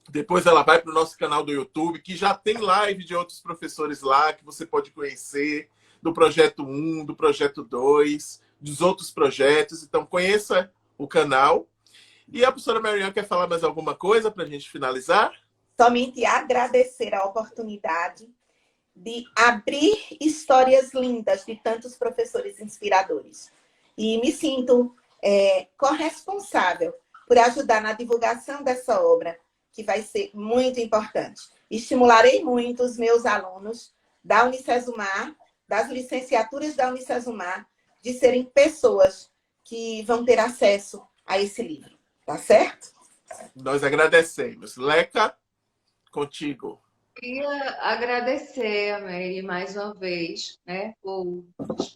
Depois ela vai para o nosso canal do YouTube, que já tem live de outros professores lá, que você pode conhecer, do Projeto 1, do Projeto 2, dos outros projetos. Então, conheça o canal. E a professora Marian quer falar mais alguma coisa para a gente finalizar? Somente agradecer a oportunidade de abrir histórias lindas de tantos professores inspiradores. E me sinto corresponsável por ajudar na divulgação dessa obra, que vai ser muito importante. Estimularei muito os meus alunos da Unicesumar, das licenciaturas da Unicesumar, de serem pessoas que vão ter acesso a esse livro. Tá certo? Nós agradecemos. Leca, contigo. Queria agradecer a Mary mais uma vez, né,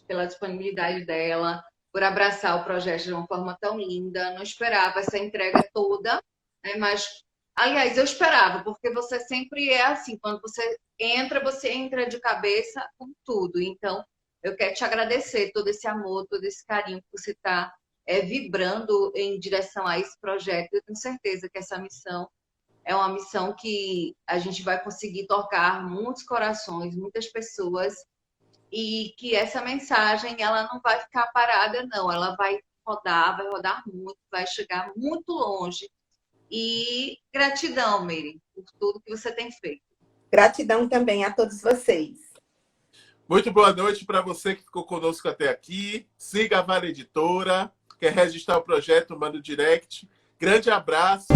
pela disponibilidade dela, por abraçar o projeto de uma forma tão linda. Não esperava essa entrega toda, né, mas, aliás, eu esperava, porque você sempre é assim, quando você entra de cabeça com tudo. Então, eu quero te agradecer todo esse amor, todo esse carinho que você está vibrando em direção a esse projeto. Eu tenho certeza que essa missão É uma missão que a gente vai conseguir tocar muitos corações, muitas pessoas, e que essa mensagem ela não vai ficar parada, não. Ela vai rodar muito, vai chegar muito longe. E gratidão, Meire, por tudo que você tem feito. Gratidão também a todos vocês. Muito boa noite para você que ficou conosco até aqui. Siga a Vale Editora. Quer registrar o projeto, manda o direct. Grande abraço.